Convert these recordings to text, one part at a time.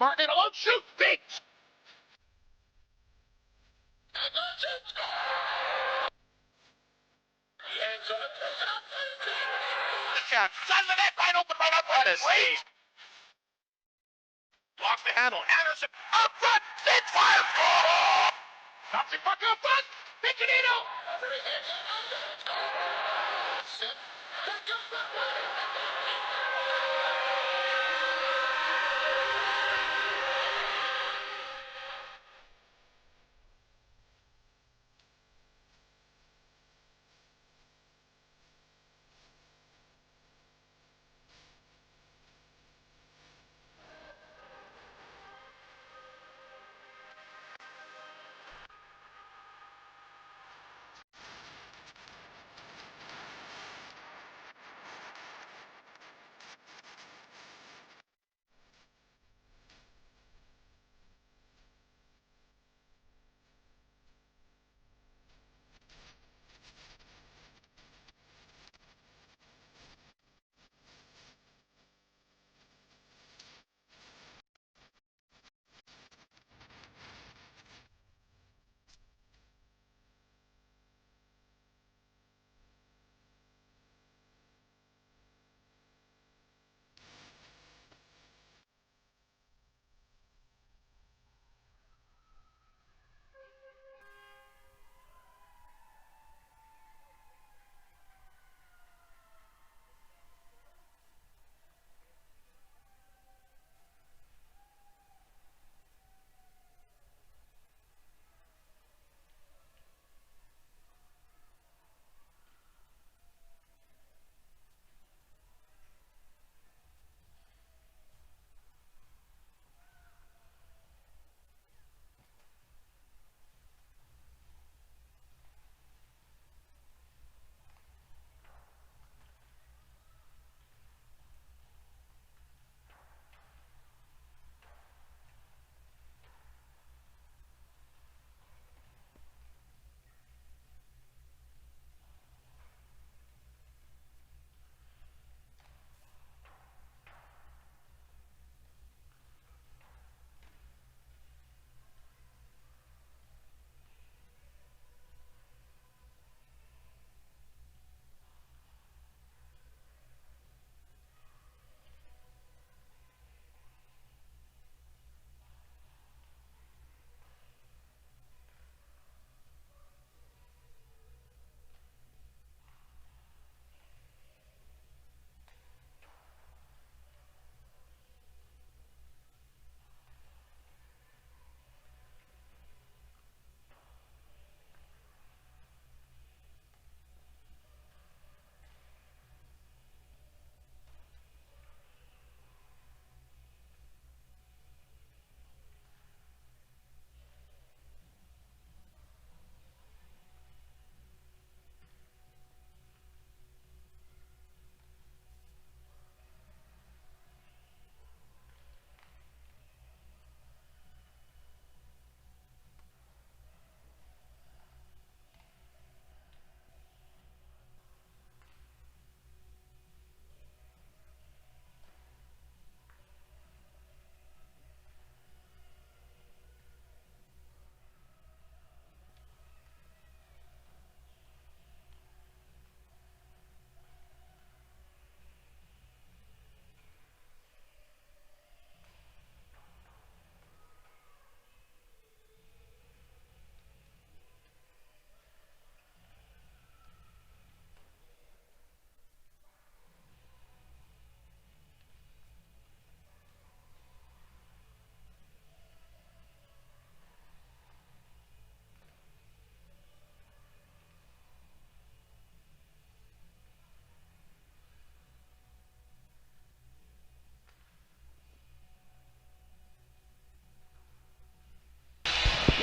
Martin, don't shoot things! Son of that right open right up on this. Wait! Lock the handle. Anderson, up front! Set fire! Nazi fucker up front! Piccolino!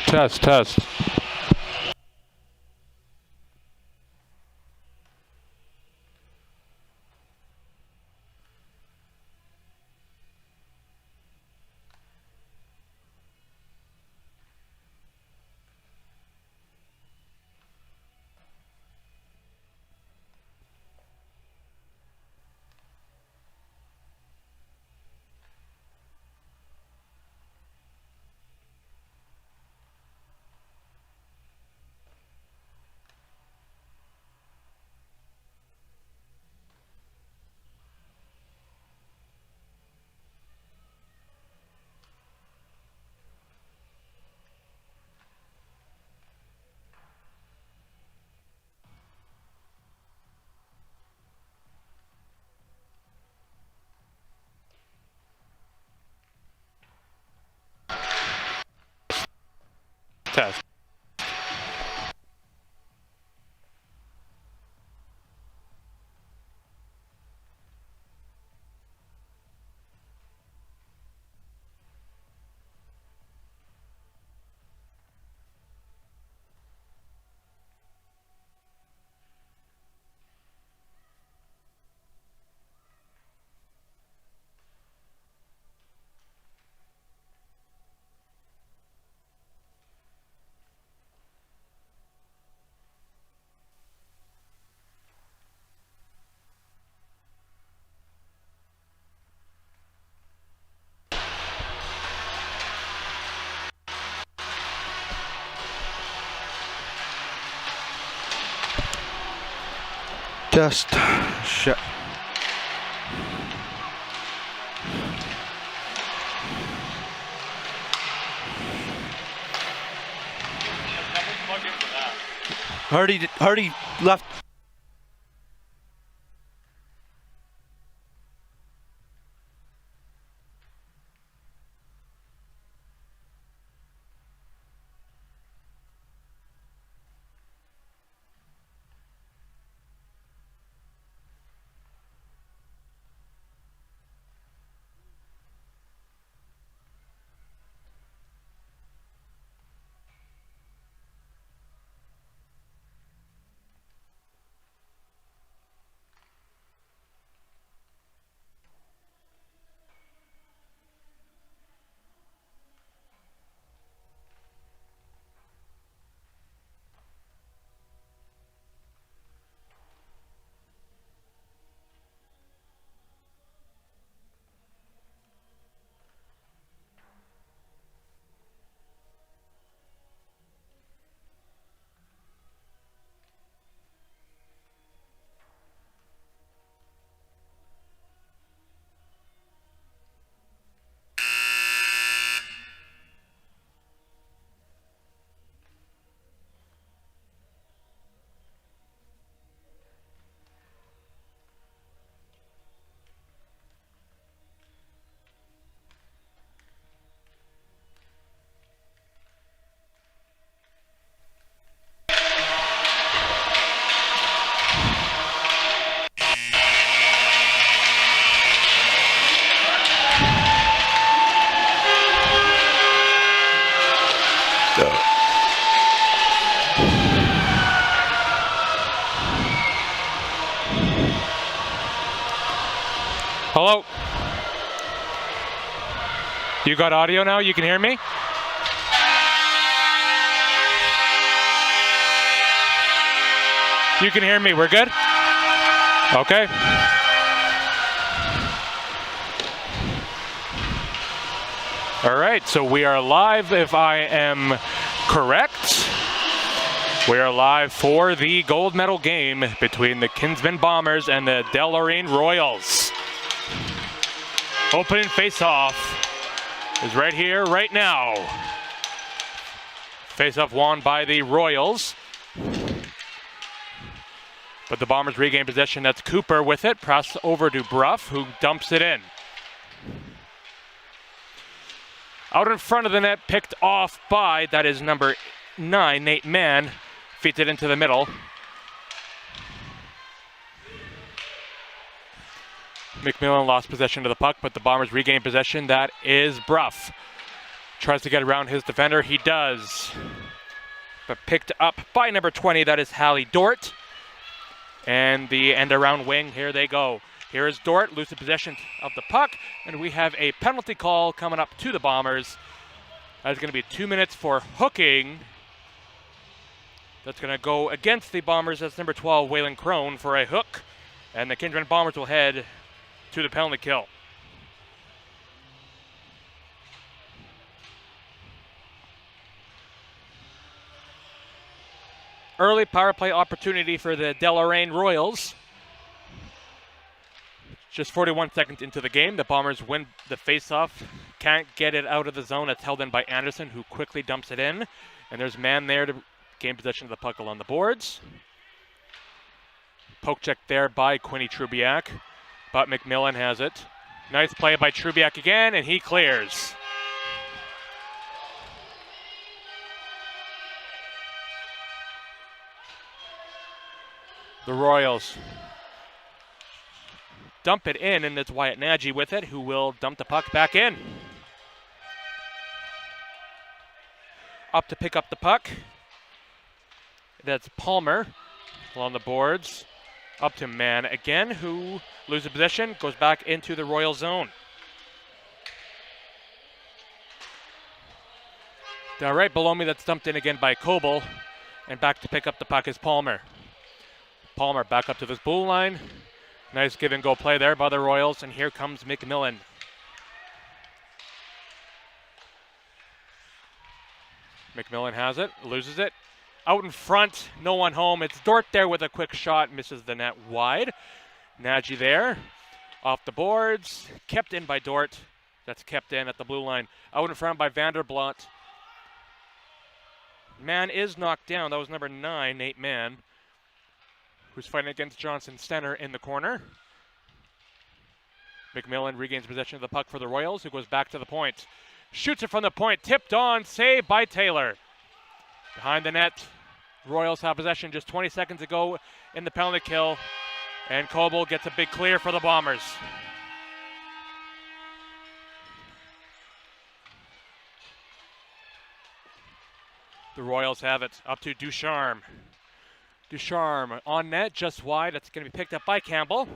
Test, test. Test. Just shut. Hardy left. Hello? You got audio now? You can hear me? You can hear me. We're good? Okay. All right, so we are live, if I am correct. We are live for the gold medal game between the Kinsman Bombers and the Deloraine Royals. Opening face-off is right here, right now. Face-off won by the Royals. But the Bombers regain possession. That's Cooper with it. Press over to Bruff, who dumps it in. Out in front of the net, picked off by, that is number 9, Nate Mann. Feeds it into the middle. McMillan lost possession of the puck, but the Bombers regain possession. That is Bruff. Tries to get around his defender. He does. But picked up by number 20. That is Hallie Dort. And the end around wing. Here they go. Here is Dort, losing possession of the puck. And we have a penalty call coming up to the Bombers. That's going to be 2 minutes for hooking. That's going to go against the Bombers. That's number 12, Waylon Crone, for a hook. And the Kinsman Bombers will head to the penalty kill. Early power play opportunity for the Deloraine Royals. Just 41 seconds into the game, the Bombers win the faceoff. Can't get it out of the zone. It's held in by Anderson, who quickly dumps it in. And there's man there to gain possession of the puck along the boards. Poke check there by Quinny Trubiak, but McMillan has it. Nice play by Trubiak again, and he clears. The Royals dump it in, and it's Wyatt Nagy with it, who will dump the puck back in. Up to pick up the puck. That's Palmer along the boards. Up to Mann again, who loses possession, goes back into the Royal zone. Now right below me, that's dumped in again by Coble, and back to pick up the puck is Palmer. Palmer back up to this blue line. Nice give and go play there by the Royals, and here comes McMillan. McMillan has it, loses it. Out in front, no one home. It's Dort there with a quick shot, misses the net wide. Nagy there, off the boards, kept in by Dort. That's kept in at the blue line. Out in front by Vanderblatt. Mann is knocked down. That was number 9, Nate Mann, who's fighting against Johnson Stenner in the corner. McMillan regains possession of the puck for the Royals, who goes back to the point. Shoots it from the point, tipped on, saved by Taylor. Behind the net, Royals have possession just 20 seconds ago in the penalty kill, and Coble gets a big clear for the Bombers. The Royals have it up to Ducharme. Ducharme on net, just wide. That's going to be picked up by Campbell.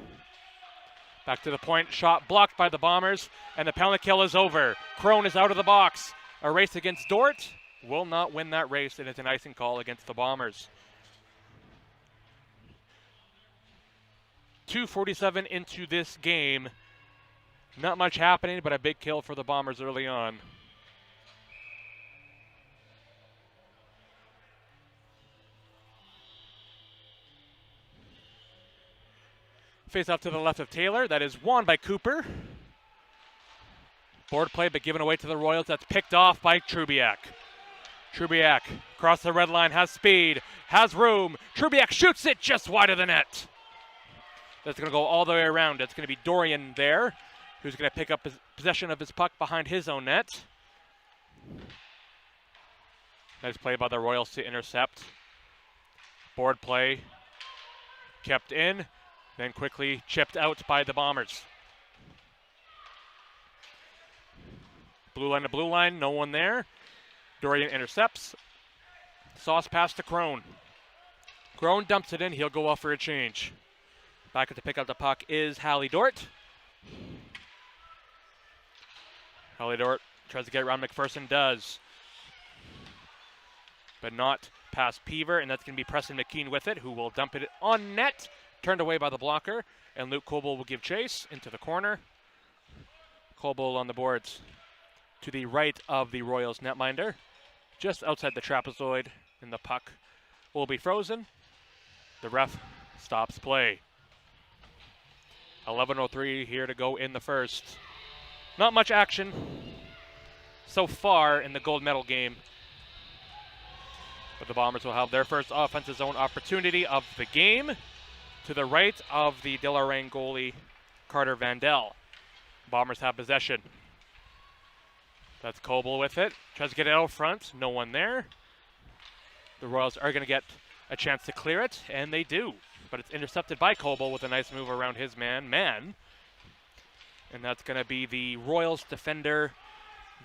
Back to the point, shot blocked by the Bombers, and the penalty kill is over. Crone is out of the box. A race against Dort. Will not win that race, and it's an icing call against the Bombers. 2:47 into this game. Not much happening, but a big kill for the Bombers early on. Face off to the left of Taylor. That is won by Cooper. Board play, but given away to the Royals. That's picked off by Trubiak. Trubiak across the red line, has speed, has room. Trubiak shoots it just wide of the net. That's going to go all the way around. It's going to be Dorian there, who's going to pick up possession of his puck behind his own net. Nice play by the Royals to intercept. Board play kept in, then quickly chipped out by the Bombers. Blue line to blue line, no one there. Dorian intercepts. Sauce pass to Crone. Crone dumps it in, he'll go off for a change. Back to pick up the puck is Hallie Dort. Hallie Dort tries to get around McPherson, does. But not past Peaver, and that's going to be Preston McKean with it, who will dump it on net. Turned away by the blocker, and Luke Coble will give chase into the corner. Coble on the boards to the right of the Royals netminder, just outside the trapezoid, and the puck will be frozen. The ref stops play. 11:03 here to go in the first. Not much action so far in the gold medal game, but the Bombers will have their first offensive zone opportunity of the game to the right of the Deloraine goalie, Carter Vandell. Bombers have possession. That's Coble with it. Tries to get it out front. No one there. The Royals are going to get a chance to clear it, and they do. But it's intercepted by Coble with a nice move around his man. And that's going to be the Royals defender,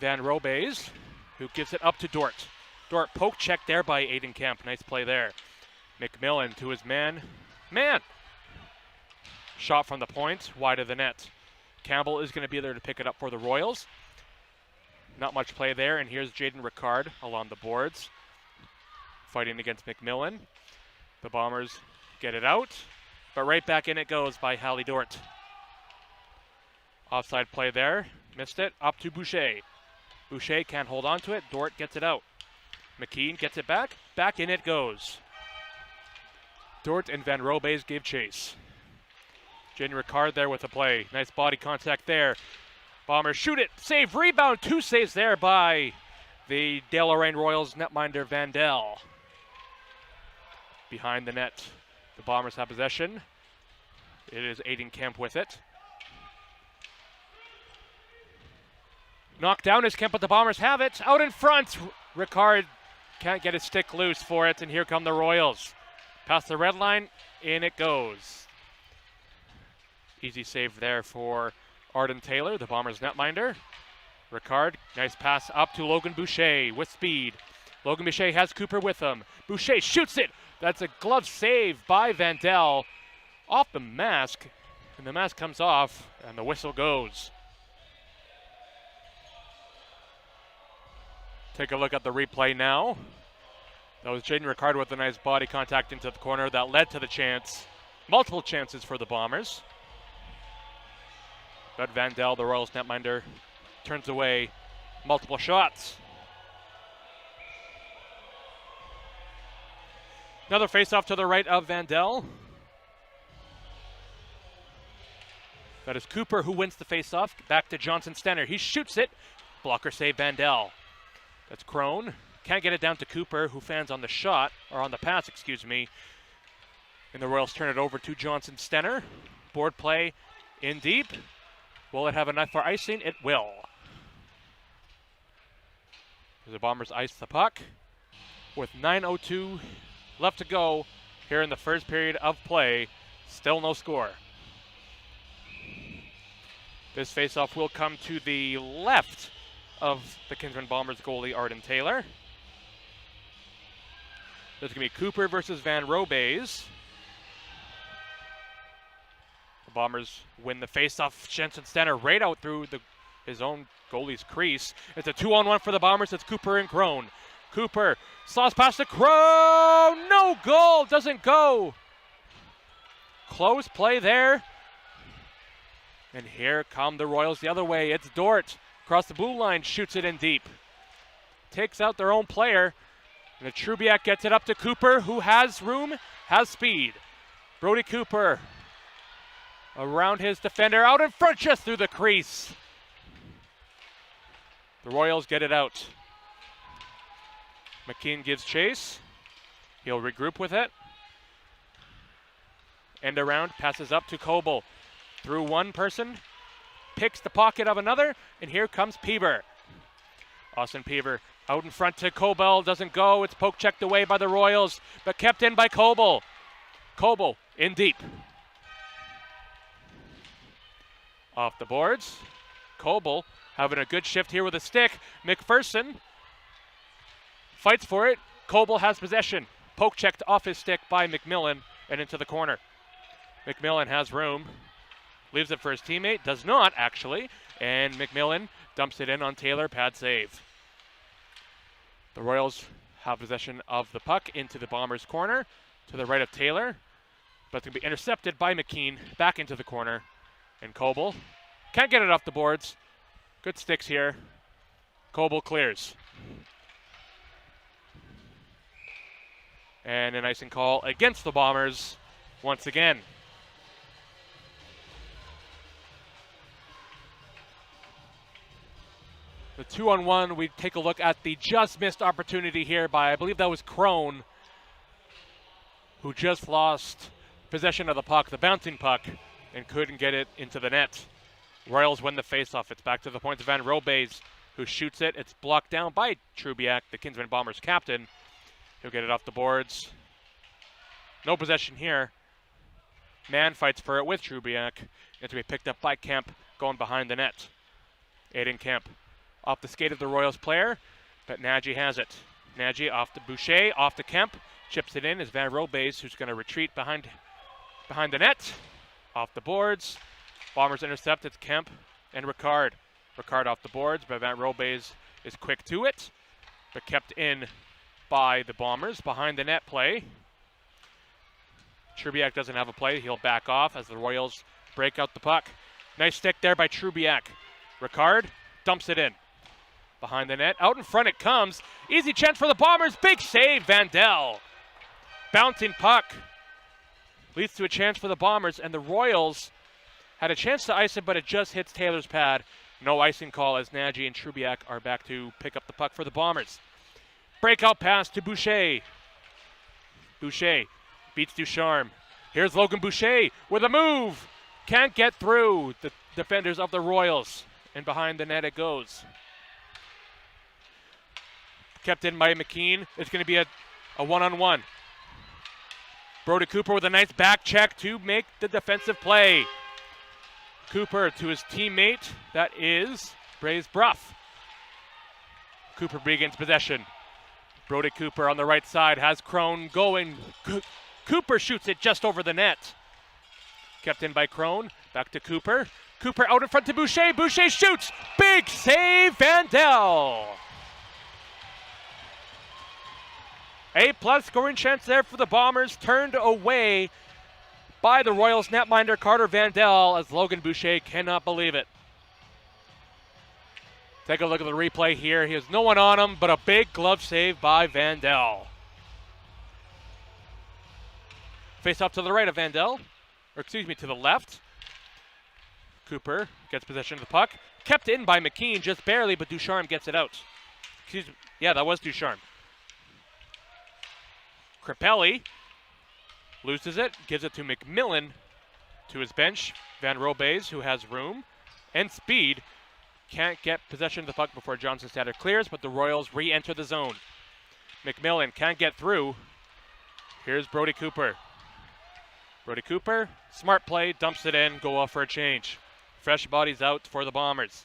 Van Robes, who gives it up to Dort. Dort poke check there by Aiden Kemp. Nice play there. McMillan to his man. Shot from the point, wide of the net. Campbell is going to be there to pick it up for the Royals. Not much play there, and here's Jaden Ricard along the boards, fighting against McMillan. The Bombers get it out, but right back in it goes by Hallie Dort. Offside play there, missed it, up to Boucher. Boucher can't hold on to it, Dort gets it out. McKean gets it back in it goes. Dort and Van Robes give chase. Jaden Ricard there with the play. Nice body contact there. Bombers shoot it, save, rebound, 2 saves there by the Deloraine Royals netminder Vandell. Behind the net, the Bombers have possession. It is Aiden Kemp with it. Knocked down is Kemp, but the Bombers have it. Out in front, Ricard can't get his stick loose for it, and here come the Royals. Past the red line, In it goes. Easy save there for Arden Taylor, the Bombers netminder. Ricard, nice pass up to Logan Boucher with speed. Logan Boucher has Cooper with him. Boucher shoots it. That's a glove save by Vandell off the mask. And the mask comes off and the whistle goes. Take a look at the replay now. That was Jaden Ricard with a nice body contact into the corner that led to the chance. Multiple chances for the Bombers. But Vandell, the Royals netminder, turns away multiple shots. Another face-off to the right of Vandell. That is Cooper who wins the face-off. Back to Johnson Stenner. He shoots it. Blocker save Vandell. That's Crone. Can't get it down to Cooper, who fans on the shot, or on the pass, excuse me. And the Royals turn it over to Johnson Stenner. Board play in deep. Will it have enough for icing? It will. The Bombers ice the puck with 9:02 left to go here in the first period of play. Still no score. This faceoff will come to the left of the Kinsman Bombers goalie Arden Taylor. There's going to be Cooper versus Van Robays. The Bombers win the faceoff. Jensen Stenner right out through his own goalie's crease. It's a 2-on-1 for the Bombers. It's Cooper and Crone. Cooper slots past to Crone. No goal. Doesn't go. Close play there. And here come the Royals the other way. It's Dort. Across the blue line. Shoots it in deep. Takes out their own player. And the Trubiak gets it up to Cooper, who has room, has speed. Brody Cooper around his defender, out in front, just through the crease. The Royals get it out. McKean gives chase. He'll regroup with it. End around, passes up to Coble. Through one person, picks the pocket of another, and here comes Peever. Austin Peever out in front to Coble, doesn't go. It's poke checked away by the Royals, but kept in by Coble. Coble in deep. Off the boards. Coble having a good shift here with a stick. McPherson fights for it. Coble has possession. Poke checked off his stick by McMillan and into the corner. McMillan has room. Leaves it for his teammate. Does not, actually. And McMillan dumps it in on Taylor. Pad save. The Royals have possession of the puck into the Bombers' corner to the right of Taylor. But it's going to be intercepted by McKean. Back into the corner. And Coble can't get it off the boards. Good sticks here. Coble clears. And an icing call against the Bombers once again. The 2-on-1, we take a look at the just missed opportunity here by, I believe that was Crone, who just lost possession of the puck, the bouncing puck, and couldn't get it into the net. Royals win the faceoff. It's back to the point of Van Robays, who shoots it. It's blocked down by Trubiak, the Kinsman Bombers captain. He'll get it off the boards. No possession here. Mann fights for it with Trubiak. It's going to be picked up by Kemp, going behind the net. Aiden Kemp off the skate of the Royals player, but Nagy has it. Nagy off to Boucher, off to Kemp, chips it in. Is Van Robays, who's going to retreat behind the net. Off the boards. Bombers intercept. It's Kemp and Ricard. Ricard off the boards, but Van Robays is quick to it, but kept in by the Bombers. Behind the net play. Trubiak doesn't have a play. He'll back off as the Royals break out the puck. Nice stick there by Trubiak. Ricard dumps it in. Behind the net. Out in front it comes. Easy chance for the Bombers. Big save, Vandell. Bouncing puck. Leads to a chance for the Bombers, and the Royals had a chance to ice it, but it just hits Taylor's pad. No icing call as Nagy and Trubiak are back to pick up the puck for the Bombers. Breakout pass to Boucher. Boucher beats Ducharme. Here's Logan Boucher with a move. Can't get through the defenders of the Royals. And behind the net it goes. Kept in by McKean. It's going to be a one-on-one. Brody Cooper with a nice back check to make the defensive play. Cooper to his teammate, that is Braze Bruff. Cooper regains possession. Brody Cooper on the right side has Crone going. Cooper shoots it just over the net. Kept in by Crone, back to Cooper. Cooper out in front to Boucher. Boucher shoots. Big save, Vandell. A+ scoring chance there for the Bombers, turned away by the Royals netminder Carter Vandell as Logan Boucher cannot believe it. Take a look at the replay here. He has no one on him, but a big glove save by Vandell. Face off to the right of Vandell, or excuse me, to the left. Cooper gets possession of the puck. Kept in by McKean just barely, but Ducharme gets it out. Excuse me. Yeah, that was Ducharme. Crapelli loses it, gives it to McMillan to his bench. Van Robeys, who has room and speed, can't get possession of the puck before Johnson Statter clears, but the Royals re-enter the zone. McMillan can't get through. Here's Brody Cooper. Brody Cooper, smart play, dumps it in, go off for a change. Fresh bodies out for the Bombers.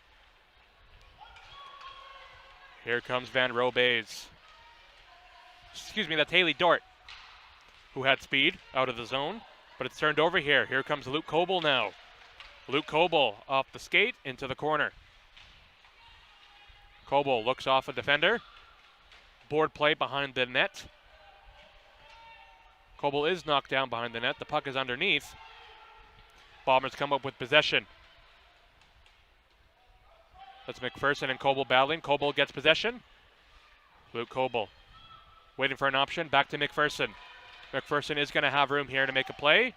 Here comes Van Robeys. Excuse me, that's Haley Dort, who had speed out of the zone, but it's turned over here. Here comes Luke Coble now. Luke Coble off the skate into the corner. Coble looks off a defender. Board play behind the net. Coble is knocked down behind the net. The puck is underneath. Bombers come up with possession. That's McPherson and Coble battling. Coble gets possession. Luke Coble waiting for an option. Back to McPherson. McPherson is going to have room here to make a play.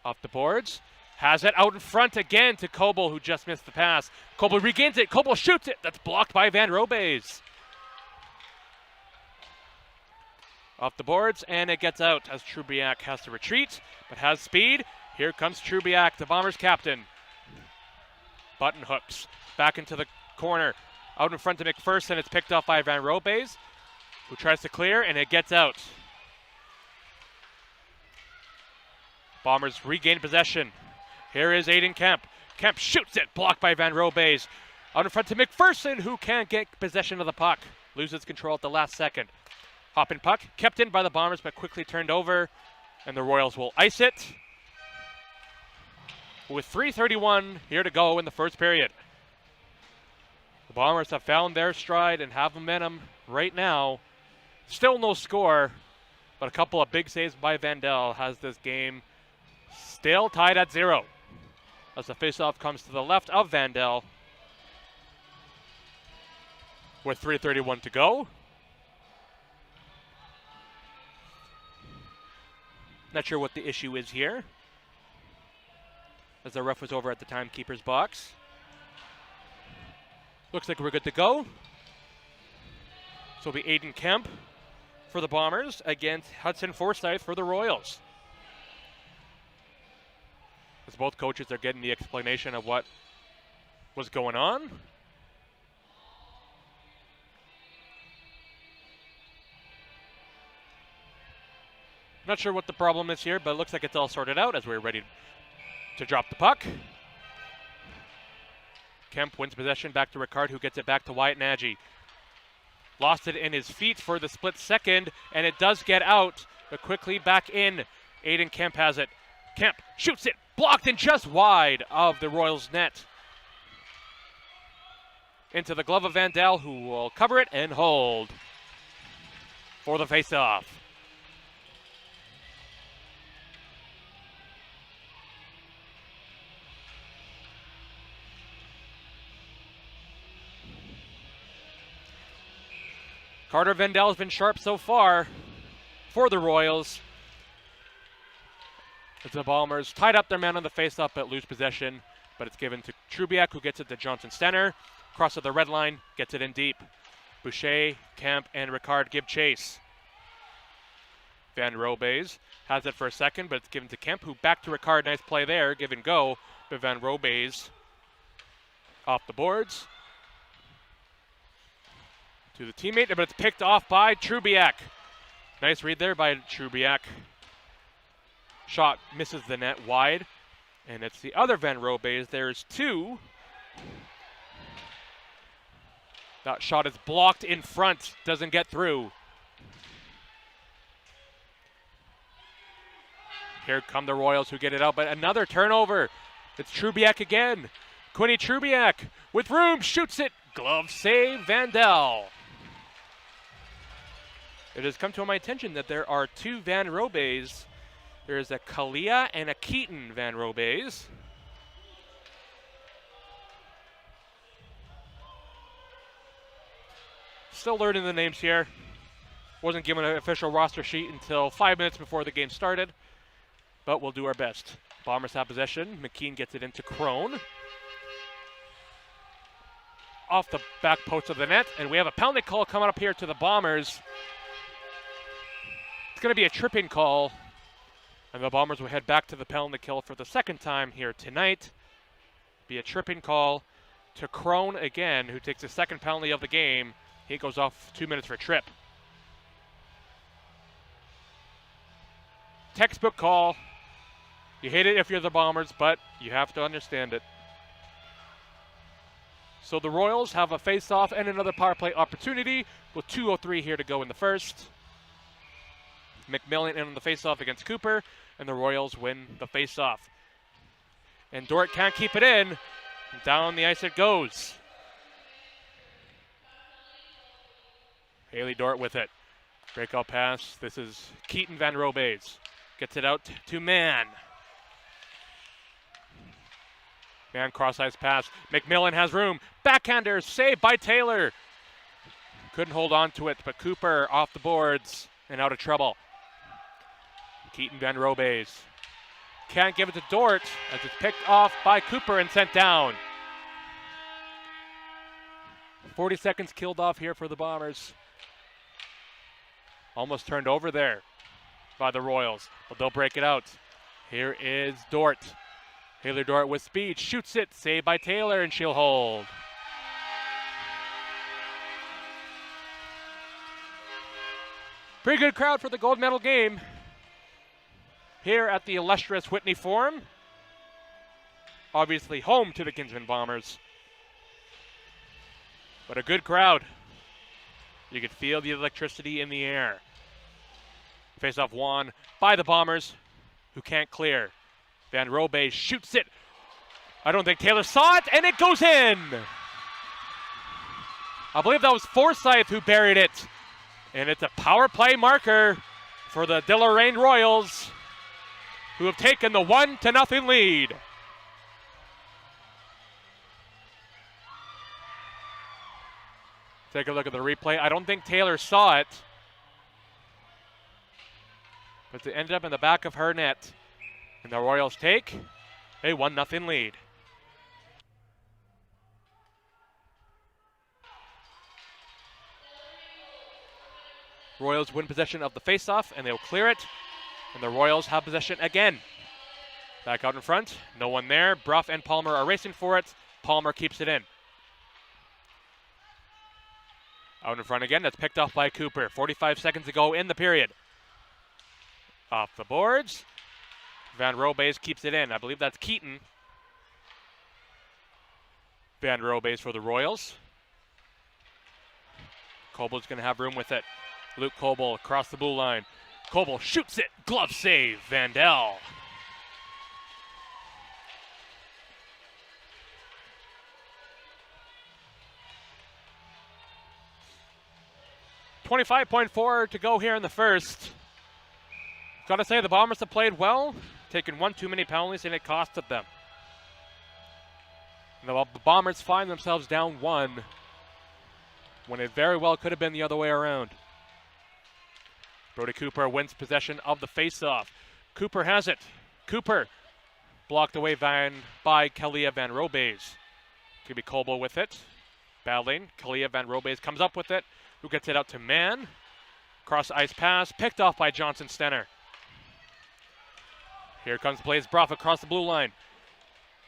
Off the boards. Has it out in front again to Coble, who just missed the pass. Coble regains it. Coble shoots it. That's blocked by Van Robeys. Off the boards, and it gets out as Trubiak has to retreat, but has speed. Here comes Trubiak, the Bombers captain. Button hooks back into the corner. Out in front to McPherson. It's picked up by Van Robeys, who tries to clear, and it gets out. Bombers regain possession. Here is Aiden Kemp. Kemp shoots it, blocked by Van Robeys. Out in front to McPherson, who can't get possession of the puck. Loses control at the last second. Hop in puck, kept in by the Bombers, but quickly turned over, and the Royals will ice it. With 3:31 here to go in the first period. The Bombers have found their stride and have momentum right now. Still no score, but a couple of big saves by Vandell has this game still tied at 0. As the faceoff comes to the left of Vandell. With 3:31 to go. Not sure what the issue is here, as the ref was over at the timekeeper's box. Looks like we're good to go. So it'll be Aiden Kemp for the Bombers against Hudson Forsyth for the Royals. As both coaches are getting the explanation of what was going on. Not sure what the problem is here, but it looks like it's all sorted out as we're ready to drop the puck. Kemp wins possession back to Ricard, who gets it back to Wyatt Nagy. Lost it in his feet for the split second, and it does get out, but quickly back in. Aiden Kemp has it. Kemp shoots it, blocked and just wide of the Royals' net. Into the glove of Vandell, who will cover it and hold for the faceoff. Carter Vandell has been sharp so far for the Royals. As the Bombers tied up their man on the faceoff but lose possession, but it's given to Trubiak, who gets it to Johnson Stenner. Crosses the red line, gets it in deep. Boucher, Kemp, and Ricard give chase. Van Robeys has it for a second, but it's given to Kemp, who back to Ricard. Nice play there, give and go. But Van Robeys off the boards. To the teammate, but it's picked off by Trubiak. Nice read there by Trubiak. Shot misses the net wide. And it's the other Van Robe's. There's two. That shot is blocked in front. Doesn't get through. Here come the Royals who get it out, but another turnover. It's Trubiak again. Quinny Trubiak with room, shoots it. Glove save, Vandal. It has come to my attention that there are two Van Robe's. There's a Kalia and a Keaton Van Robe's. Still learning the names here. Wasn't given an official roster sheet until 5 minutes before the game started, but we'll do our best. Bombers have possession. McKean gets it into Crone. Off the back post of the net, and we have a penalty call coming up here to the Bombers. It's going to be a tripping call, and the Bombers will head back to the penalty kill for the second time here tonight. Be a tripping call to Crone again, who takes the second penalty of the game. He goes off 2 minutes for a trip. Textbook call. You hate it if you're the Bombers, but you have to understand it. So the Royals have a face-off and another power play opportunity with 2:03 here to go in the first. McMillan in on the face-off against Cooper, and the Royals win the face-off. And Dort can't keep it in. Down the ice it goes. Haley Dort with it. Breakout pass. This is Keaton Van Robe's. Gets it out to Mann. Mann cross-ice pass. McMillan has room. Backhander saved by Taylor. Couldn't hold on to it, but Cooper off the boards and out of trouble. Keaton Van Robe's. Can't give it to Dort as it's picked off by Cooper and sent down. 40 seconds killed off here for the Bombers. Almost turned over there by the Royals, but they'll break it out. Here is Dort. Haley Dort with speed, shoots it, saved by Taylor, and she'll hold. Pretty good crowd for the gold medal game here at the illustrious Whitney Forum. Obviously home to the Kinsman Bombers, but a good crowd. You could feel the electricity in the air. Face-off won by the Bombers, who can't clear. Van Robe shoots it. I don't think Taylor saw it, and it goes in. I believe that was Forsyth who buried it. And it's a power play marker for the Deloraine Royals, who have taken the 1-0 lead. Take a look at the replay. I don't think Taylor saw it, but it ended up in the back of her net. And the Royals take a 1-0 lead. Royals win possession of the faceoff, and they'll clear it. And the Royals have possession again. Back out in front, no one there. Bruff and Palmer are racing for it. Palmer keeps it in. Out in front again, that's picked off by Cooper. 45 seconds to go in the period. Off the boards. Van Robe's keeps it in. I believe that's Keaton. Van Robe's for the Royals. Kobel's going to have room with it. Luke Kobel across the blue line. Kobel shoots it. Glove save. Vandal. .4 to go here in the first. Gotta say, the Bombers have played well, taken one too many penalties, and it costed them. And the Bombers find themselves down one when it very well could have been the other way around. Brody Cooper wins possession of the faceoff. Cooper has it. Cooper blocked away by Kalia Van Robe's. Could be Kobel with it. Battling. Kalia Van Robe's comes up with it. Who gets it out to Mann. Cross ice pass, picked off by Johnson Stenner. Here comes Blaze Bruff across the blue line.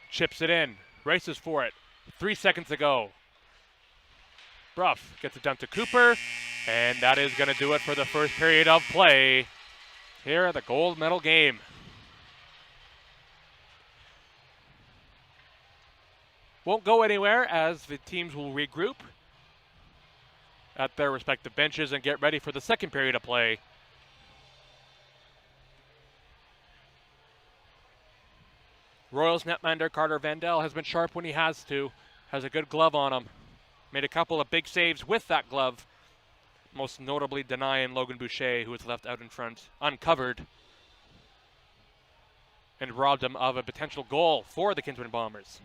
Chips it in, races for it. 3 seconds to go. Bruff gets it down to Cooper, and that is going to do it for the first period of play here at the gold medal game. won't go anywhere as the teams will regroup at their respective benches and get ready for the second period of play. Royals netminder Carter Vandell has been sharp when he has to. Has a good glove on him. Made a couple of big saves with that glove. Most notably denying Logan Boucher, who was left out in front, uncovered. And robbed him of a potential goal for the Kinsman Bombers.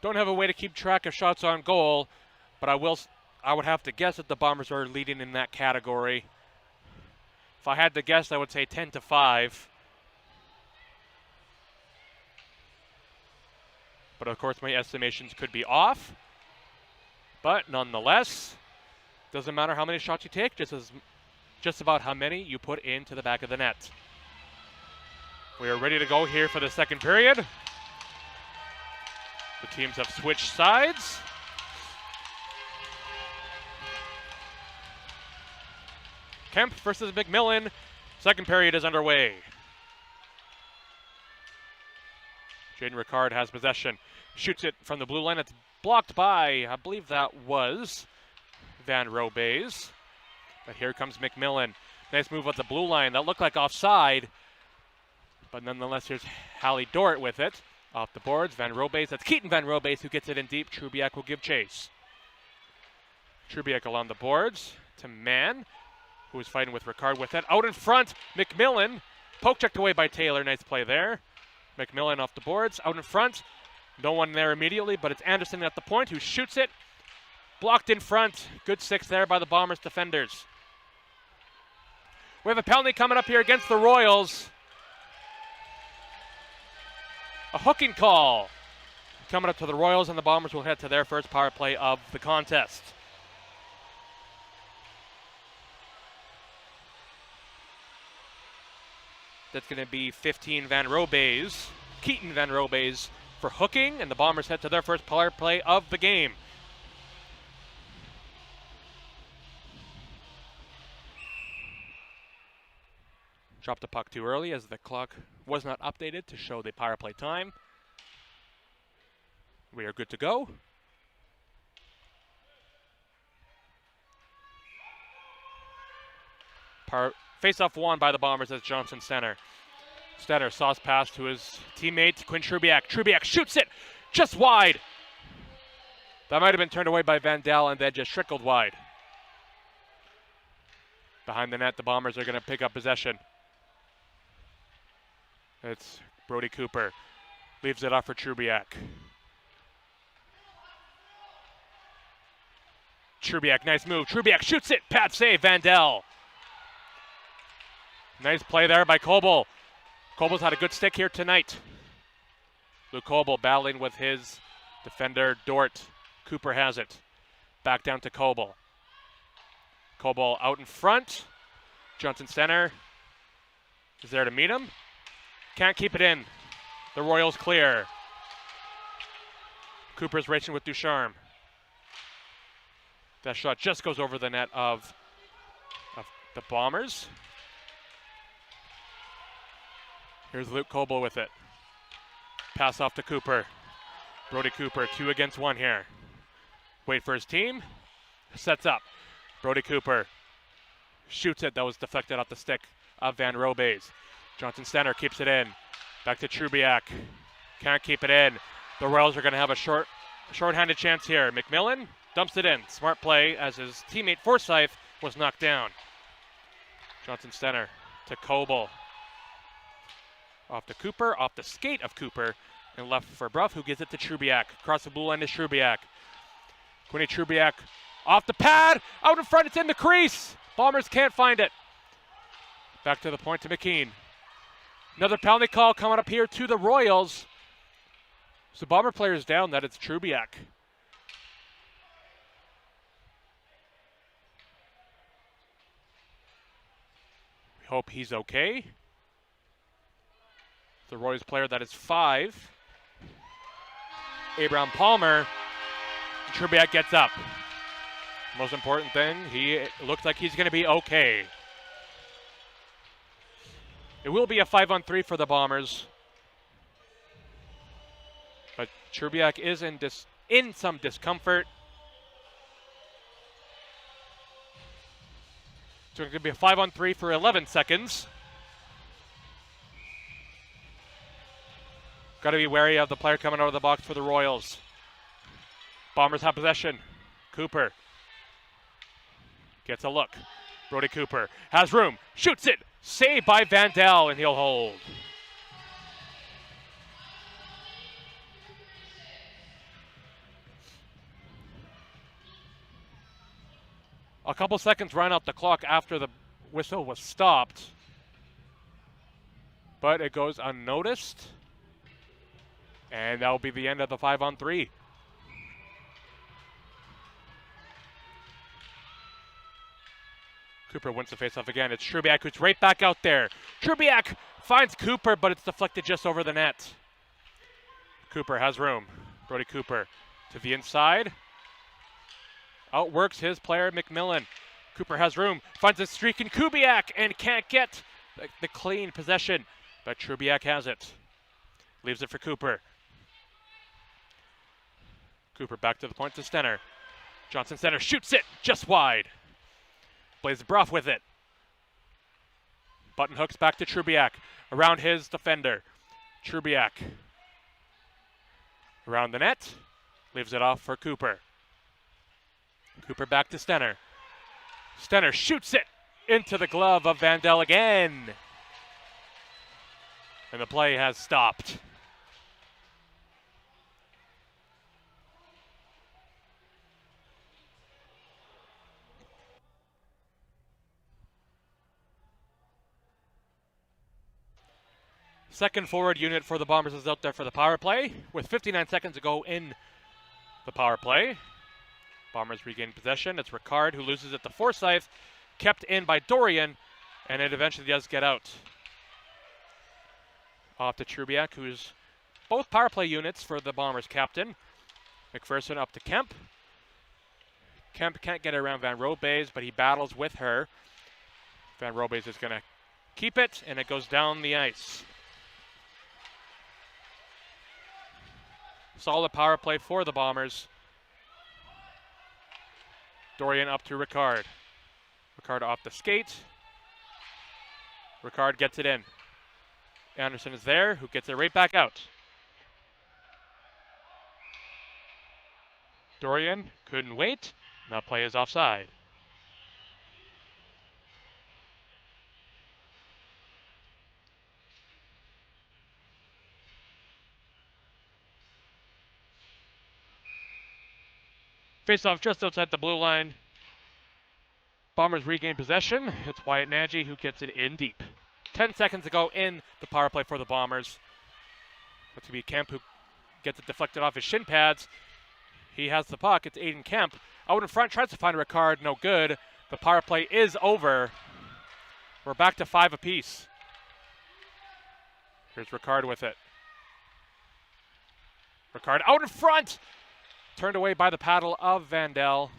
Don't have a way to keep track of shots on goal, but I would have to guess that the Bombers are leading in that category. If I had to guess, I would say 10-5. But of course, my estimations could be off. But nonetheless, doesn't matter how many shots you take, just about how many you put into the back of the net. We are ready to go here for the second period. The teams have switched sides. Kemp versus McMillan. Second period is underway. Jaden Ricard has possession. Shoots it from the blue line. It's blocked by, I believe that was Van Robeys. But here comes McMillan. Nice move at the blue line. That looked like offside. But nonetheless, here's Hallie Dort with it. Off the boards, Van Robeys. That's Keaton Van Robeys who gets it in deep. Trubiak will give chase. Trubiak along the boards to Mann, who is fighting with Ricard with it. Out in front, McMillan. Poke checked away by Taylor. Nice play there. McMillan off the boards. Out in front. No one there immediately, but it's Anderson at the point who shoots it. Blocked in front. Good six there by the Bombers defenders. We have a penalty coming up here against the Royals. A hooking call coming up to the Royals, and the Bombers will head to their first power play of the contest. That's going to be 15 Van Robeys, Keaton Van Robeys for hooking, and the Bombers head to their first power play of the game. Dropped the puck too early as the clock was not updated to show the power play time. We are good to go. Face-off won by the Bombers as Johnson center. Stetter sauce pass to his teammate, Quinn Trubiak. Trubiak shoots it just wide. That might have been turned away by Vandell and then just trickled wide. Behind the net, the Bombers are going to pick up possession. It's Brody Cooper. Leaves it off for Trubiak. Trubiak, nice move. Trubiak shoots it. Pad save, Vandell. Nice play there by Coble. Coble's had a good stick here tonight. Luke Coble battling with his defender, Dort. Cooper has it. Back down to Coble. Coble out in front. Johnson center is there to meet him. Can't keep it in. The Royals clear. Cooper's racing with Ducharme. That shot just goes over the net of the Bombers. Here's Luke Coble with it. Pass off to Cooper. Brody Cooper, 2 against 1 here. Wait for his team. Sets up. Brody Cooper shoots it. That was deflected off the stick of Van Robeys. Johnson center keeps it in. Back to Trubiak. Can't keep it in. The Royals are going to have a short-handed chance here. McMillan dumps it in. Smart play as his teammate Forsyth was knocked down. Johnson center to Coble. Off to Cooper, off the skate of Cooper, and left for Bruff, who gives it to Trubiak. Across the blue line is Trubiak. Quinny Trubiak off the pad, out in front, it's in the crease. Bombers can't find it. Back to the point to McKean. Another penalty call coming up here to the Royals. So Bomber players down, that it's Trubiak. We hope he's okay. The Royals player, that is 5. Abraham Palmer. Trubiak gets up. Most important thing, he looks like he's going to be okay. It will be a 5-on-3 for the Bombers. But Trzewiak is in some discomfort. So it's going to be a 5-on-3 for 11 seconds. Got to be wary of the player coming out of the box for the Royals. Bombers have possession. Cooper gets a look. Brody Cooper has room, shoots it, saved by Vandal, and he'll hold. A couple seconds ran out the clock after the whistle was stopped, but it goes unnoticed, and that will be the end of the 5-on-3. Cooper wins the faceoff again. It's Trzewiak who's right back out there. Trzewiak finds Cooper, but it's deflected just over the net. Cooper has room. Brody Cooper to the inside. Outworks his player, McMillan. Cooper has room, finds a streak in Kubiak and can't get the clean possession, but Trzewiak has it. Leaves it for Cooper. Cooper back to the point to Stenner. Johnson Stenner shoots it just wide. Blaze Bruff with it. Button hooks back to Trzewiak. Around his defender. Trzewiak. Around the net. Leaves it off for Cooper. Cooper back to Stenner. Stenner shoots it into the glove of Vandal again. And the play has stopped. Second forward unit for the Bombers is out there for the power play with 59 seconds to go in the power play. Bombers regain possession. It's Ricard who loses it to Forsyth, kept in by Dorian, and it eventually does get out. Off to Trzewiak, who's both power play units for the Bombers captain. McPherson up to Kemp. Kemp can't get around Van Robeys, but he battles with her. Van Robeys is going to keep it, and it goes down the ice. Solid power play for the Bombers. Dorian up to Ricard. Ricard off the skate. Ricard gets it in. Anderson is there, who gets it right back out. Dorian couldn't wait. That play is offside. Face-off just outside the blue line. Bombers regain possession. It's Wyatt Nagy who gets it in deep. 10 seconds to go in the power play for the Bombers. That's going to be Kemp who gets it deflected off his shin pads. He has the puck. It's Aiden Kemp. Out in front, tries to find Ricard. No good. The power play is over. We're back to 5 apiece. Here's Ricard with it. Ricard out in front! Turned away by the paddle of Vandal.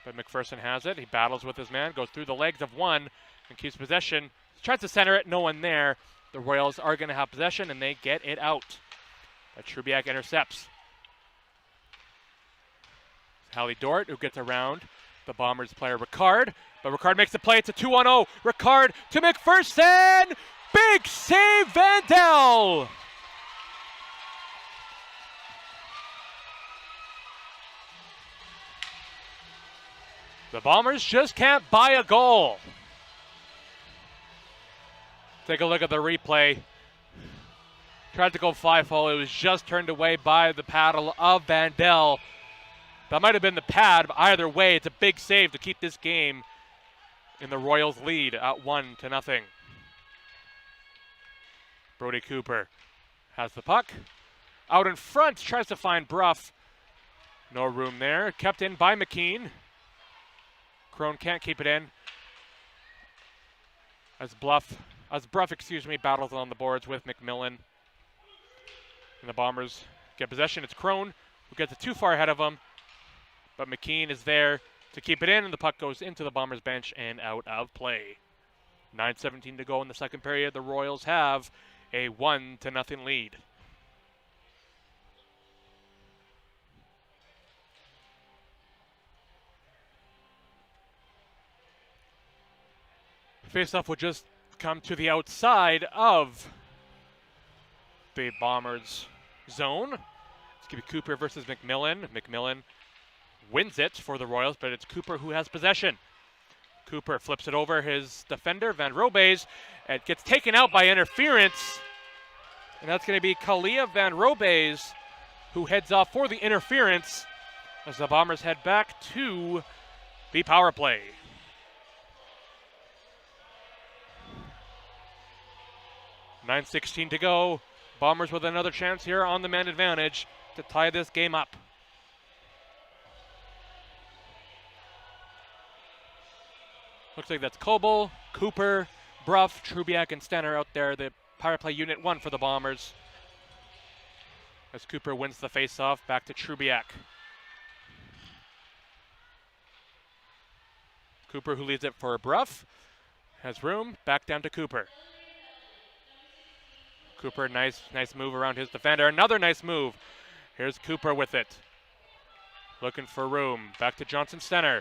But McPherson has it. He battles with his man, goes through the legs of one, and keeps possession. Tries to center it, no one there. The Royals are going to have possession, and they get it out. But Trzewiak intercepts. Hallie Dort, who gets around the Bombers player Ricard. But Ricard makes the play. It's a 2-on-0. Ricard to McPherson. Big save, Vandal. The Bombers just can't buy a goal. Take a look at the replay. Tried to go 5-hole. It was just turned away by the paddle of Vandal. That might have been the pad, but either way, it's a big save to keep this game in the Royals' lead at 1-0. Brody Cooper has the puck. Out in front, tries to find Bruff. No room there. Kept in by McKean. Crone can't keep it in. As Bruff, battles on the boards with McMillan. And the Bombers get possession. It's Crone who gets it too far ahead of him. But McKean is there to keep it in, and the puck goes into the Bombers bench and out of play. 9:17 to go in the second period. The Royals have a 1-0 lead. Faceoff will just come to the outside of the Bombers' zone. It's going to be Cooper versus McMillan. McMillan wins it for the Royals, but it's Cooper who has possession. Cooper flips it over his defender, Van Robeys. It gets taken out by interference. And that's going to be Kalia Van Robeys who heads off for the interference as the Bombers head back to the power play. .9:16 to go. Bombers with another chance here on the man advantage to tie this game up. Looks like that's Coble, Cooper, Brough, Trubiak, and Stenner out there. The power play unit 1 for the Bombers. As Cooper wins the faceoff, back to Trubiak. Cooper, who leaves it for Brough, has room, back down to Cooper. Cooper, nice move around his defender. Another nice move. Here's Cooper with it. Looking for room. Back to Johnson Stenner.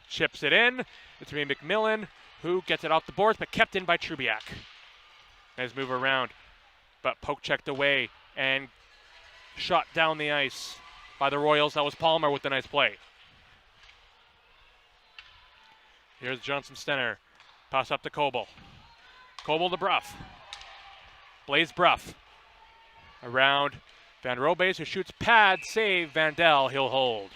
Chips it in. It's going to be McMillan, who gets it off the boards, but kept in by Trubiak. Nice move around, but poke checked away and shot down the ice by the Royals. That was Palmer with the nice play. Here's Johnson Stenner. Pass up to Coble. Coble to Brough. Blaze Brough. Around Van Robeys, who shoots pad, save, Vandal, he'll hold.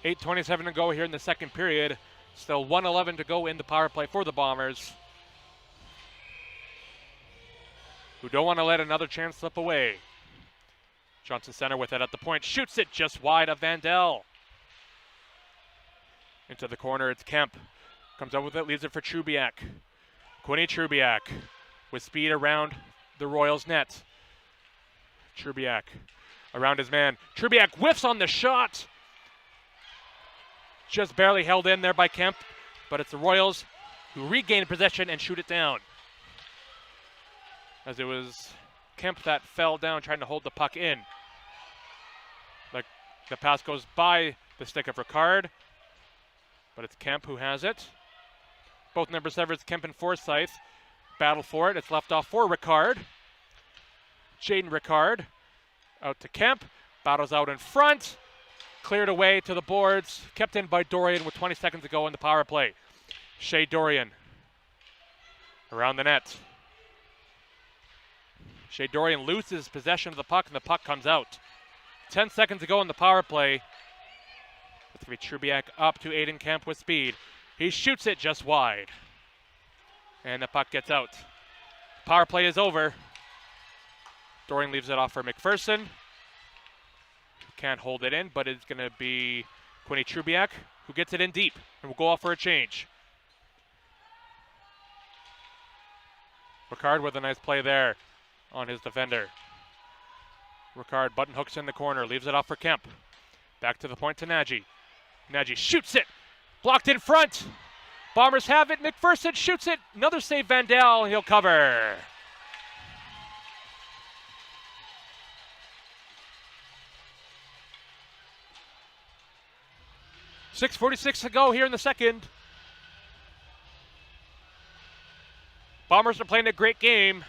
.8:27 to go here in the second period. Still 1:11 to go in the power play for the Bombers, who don't want to let another chance slip away. Johnson Center with it at the point, shoots it just wide of Vandal. Into the corner, it's Kemp. Comes up with it, leaves it for Trubiak. Quinny Trubiak with speed around the Royals' net. Trubiak around his man. Trubiak whiffs on the shot. Just barely held in there by Kemp, but it's the Royals who regain possession and shoot it down. As it was Kemp that fell down trying to hold the puck in. The pass goes by the stick of Ricard, but it's Kemp who has it. Both number 7s, Kemp and Forsyth, battle for it. It's left off for Ricard. Jaden Ricard out to Kemp, battles out in front, cleared away to the boards, kept in by Dorian with 20 seconds to go in the power play. Shea Dorian around the net. Shea Dorian loses possession of the puck, and the puck comes out. 10 seconds to go in the power play. It's going to be Trubiak up to Aiden Kemp with speed. He shoots it just wide. And the puck gets out. Power play is over. Dorian leaves it off for McPherson. Can't hold it in, but it's going to be Quinny Trubiak who gets it in deep and will go off for a change. Ricard with a nice play there on his defender. Ricard button hooks in the corner, leaves it off for Kemp. Back to the point to Nagy. Nagy shoots it, blocked in front. Bombers have it, McPherson shoots it. Another save, Vandal, he'll cover. .6:46 to go here in the second. Bombers are playing a great game.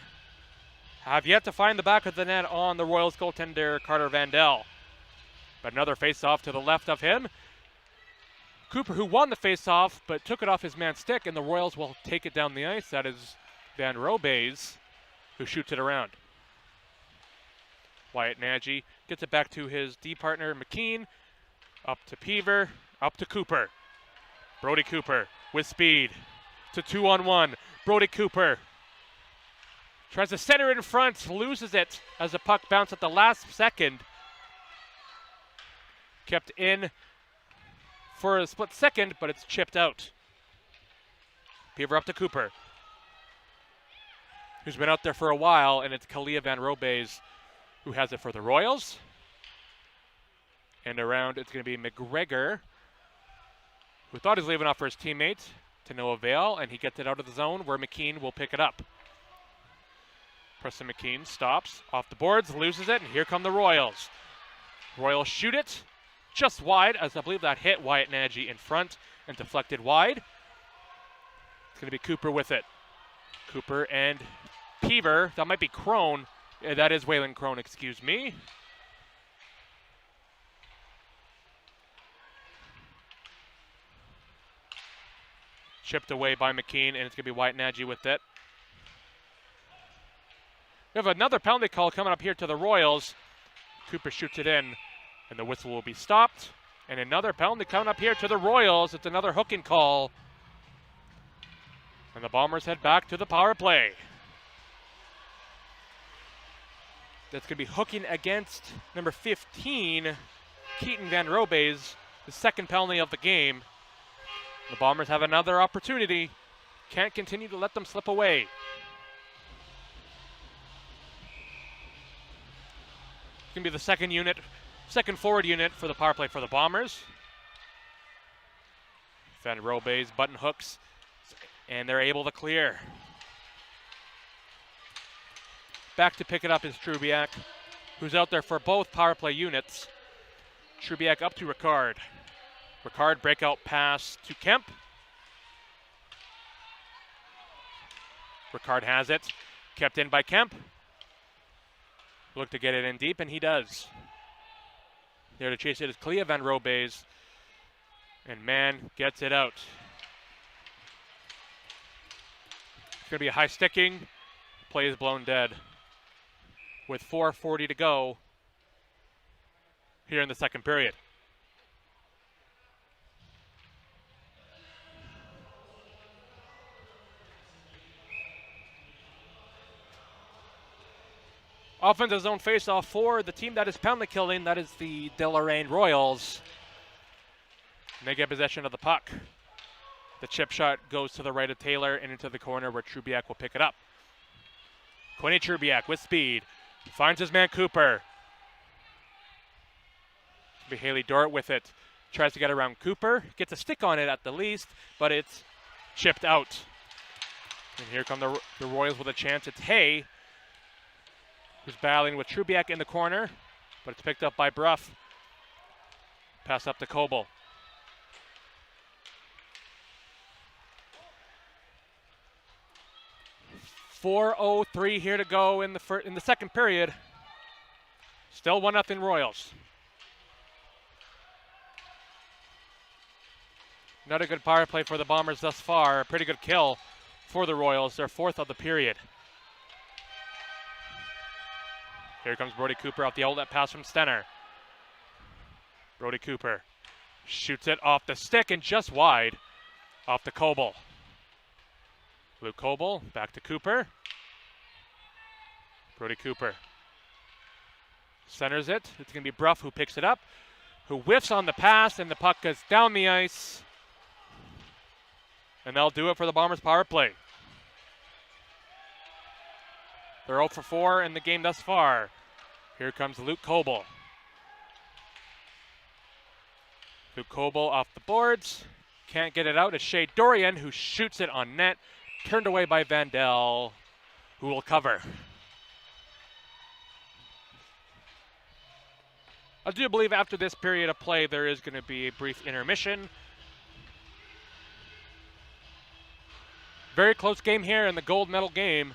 Have yet to find the back of the net on the Royals goaltender Carter Vandal. But another face-off to the left of him. Cooper, who won the face-off, but took it off his man's stick, and the Royals will take it down the ice. That is Van Robeys, who shoots it around. Wyatt Nagy gets it back to his D partner, McKean. Up to Peaver, up to Cooper. Brody Cooper with speed to 2-on-1. Brody Cooper tries to center it in front, loses it as the puck bounced at the last second. Kept in for a split second, but it's chipped out. Peaver up to Cooper. who's been out there for a while, and it's Kalia Van Robeys who has it for the Royals. And around, it's going to be McGregor, who thought he was leaving off for his teammate, to no avail, and he gets it out of the zone where McKean will pick it up. Preston McKean stops, off the boards, loses it, and here come the Royals. Royals shoot it just wide, as I believe that hit Wyatt Nagy in front and deflected wide. It's going to be Cooper with it. Cooper and Peever, that might be Crone. That is Waylon Crone, excuse me. Chipped away by McKean, and it's going to be Wyatt Nagy with it. We have another penalty call coming up here to the Royals. Cooper shoots it in, and the whistle will be stopped. And another penalty coming up here to the Royals. It's another hooking call. And the Bombers head back to the power play. That's going to be hooking against number 15, Keaton Van Robeys, the second penalty of the game. The Bombers have another opportunity. Can't continue to let them slip away. It's going to be the second forward unit for the power play for the Bombers. Van Robeys button hooks, and they're able to clear. Back to pick it up is Trubiak, who's out there for both power play units. Trubiak up to Ricard. Ricard breakout pass to Kemp. Ricard has it, kept in by Kemp. Look to get it in deep, and he does. There to chase it is Kalia Van Robeys, and Mann gets it out. It's going to be a high sticking. Play is blown dead. With 4:40 to go here in the second period. Offensive zone faceoff for the team that is penalty killing. That is the Deloraine Royals. And they get possession of the puck. The chip shot goes to the right of Taylor and into the corner where Trubiak will pick it up. Quinny Trubiak with speed. Finds his man Cooper. It'll be Haley Dort with it. Tries to get around Cooper. Gets a stick on it at the least, but it's chipped out. And here come the Royals with a chance. It's Hay, who's battling with Trubiak in the corner, but it's picked up by Bruff. Pass up to Coble. .403 here to go in the second period. Still 1-0 Royals. Not a good power play for the Bombers thus far. A pretty good kill for the Royals, their fourth of the period. Here comes Brody Cooper off the outlet pass from Stenner. Brody Cooper shoots it off the stick and just wide off the Coble. Luke Coble back to Cooper. Brody Cooper centers it. It's going to be Bruff who picks it up, who whiffs on the pass, and the puck goes down the ice. And they'll do it for the Bombers power play. They're 0 for 4 in the game thus far. Here comes Luke Coble. Luke Coble off the boards. Can't get it out. It's Shea Dorian who shoots it on net. Turned away by Vandell, who will cover. I do believe after this period of play there is going to be a brief intermission. Very close game here in the gold medal game.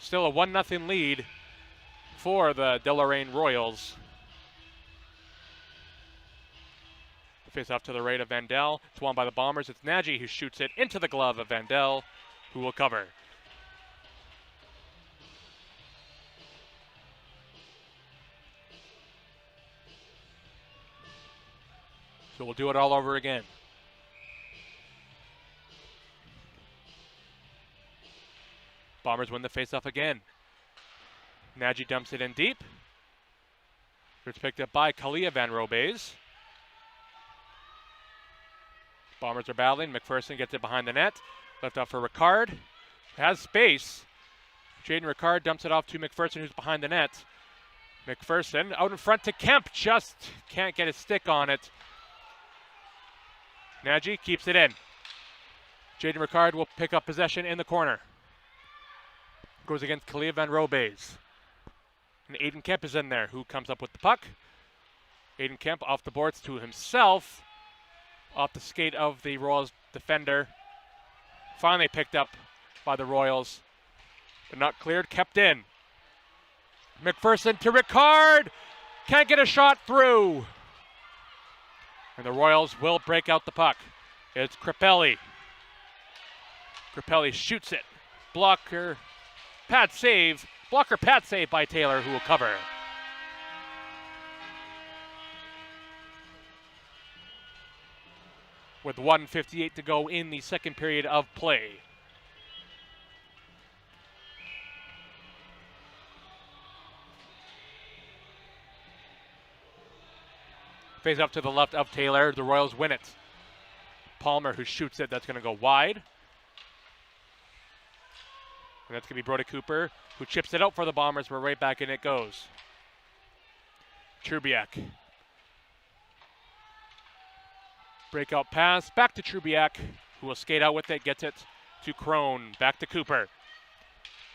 Still a 1-0 lead for the Deloraine Royals. Face off to the right of Vandell. It's won by the Bombers. It's Nagy who shoots it into the glove of Vandell, who will cover. So we'll do it all over again. Bombers win the faceoff again. Nagy dumps it in deep. It's picked up by Kalia Van Robeys. Bombers are battling. McPherson gets it behind the net. Left off for Ricard. Has space. Jaden Ricard dumps it off to McPherson, who's behind the net. McPherson out in front to Kemp, just can't get his stick on it. Nagy keeps it in. Jaden Ricard will pick up possession in the corner. Goes against Kalia Van Robes. And Aiden Kemp is in there, who comes up with the puck. Aiden Kemp off the boards to himself. Off the skate of the Royals defender. Finally picked up by the Royals. But not cleared, kept in. McPherson to Ricard. Can't get a shot through. And the Royals will break out the puck. It's Crapelli. Crapelli shoots it. Blocker, pad save. Blocker pad save by Taylor, who will cover. With 1:58 to go in the second period of play. Face up to the left of Taylor. The Royals win it. Palmer, who shoots it, that's going to go wide. And that's going to be Brody Cooper, who chips it out for the Bombers, where right back in it goes. Trubiak. Breakout pass, back to Trubiak, who will skate out with it, gets it to Crone, back to Cooper.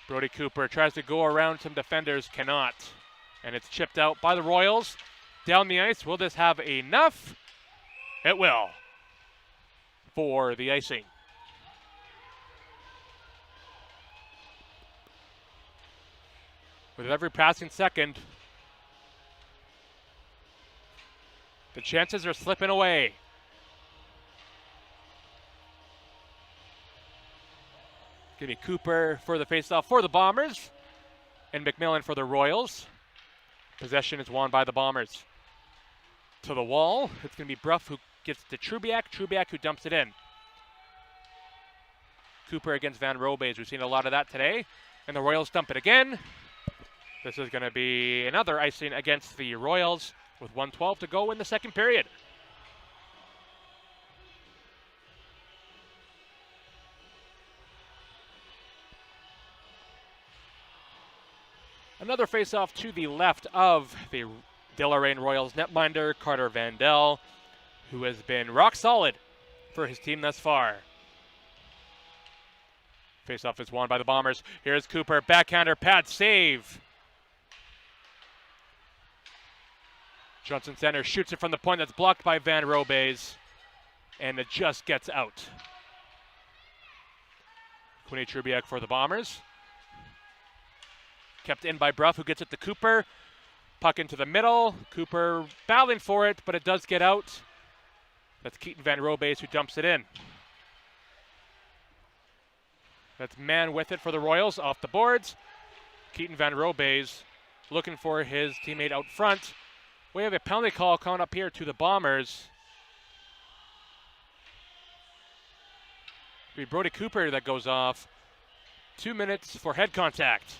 Brody Cooper tries to go around some defenders, cannot. And it's chipped out by the Royals. Down the ice, will this have enough? It will. For the icing. With every passing second, the chances are slipping away. Give me Cooper for the faceoff for the Bombers, and McMillan for the Royals. Possession is won by the Bombers. To the wall, it's going to be Bruff who gets to Trubiak. Trubiak who dumps it in. Cooper against Van Robes. We've seen a lot of that today. And the Royals dump it again. This is going to be another icing against the Royals with 1:12 to go in the second period. Another face-off to the left of the Deloraine Royals netminder, Carter Vandell, who has been rock solid for his team thus far. Face-off is won by the Bombers. Here's Cooper, backhander, pad save. Johnson Center shoots it from the point that's blocked by Van Robes, and it just gets out. Quinny Trubiak for the Bombers. Kept in by Bruff, who gets it to Cooper. Puck into the middle. Cooper battling for it, but it does get out. That's Keaton Van Robes who dumps it in. That's man with it for the Royals off the boards. Keaton Van Robes looking for his teammate out front. We have a penalty call coming up here to the Bombers. It'll be Brody Cooper that goes off. 2 minutes for head contact.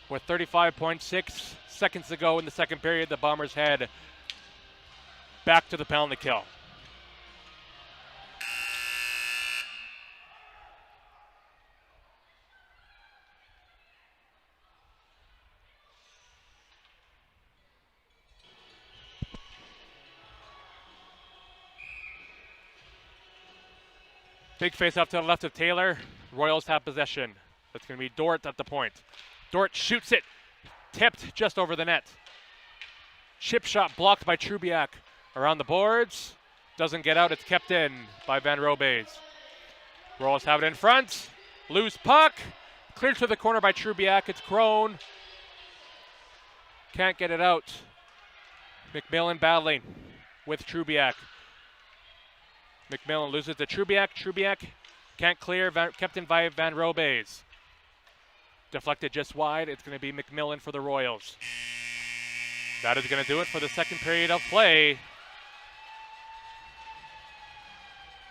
With 35.6 seconds to go in the second period, the Bombers head back to the penalty kill. Big face off to the left of Taylor. Royals have possession. That's going to be Dort at the point. Dort shoots it. Tipped just over the net. Chip shot blocked by Trubiak. Around the boards. Doesn't get out. It's kept in by Van Robes. Royals have it in front. Loose puck. Cleared to the corner by Trubiak. It's Crone. Can't get it out. McMillan battling with Trubiak. McMillan loses to Trubiak. Trubiak can't clear. Kept in by Van Robes. Deflected just wide. It's going to be McMillan for the Royals. That is going to do it for the second period of play.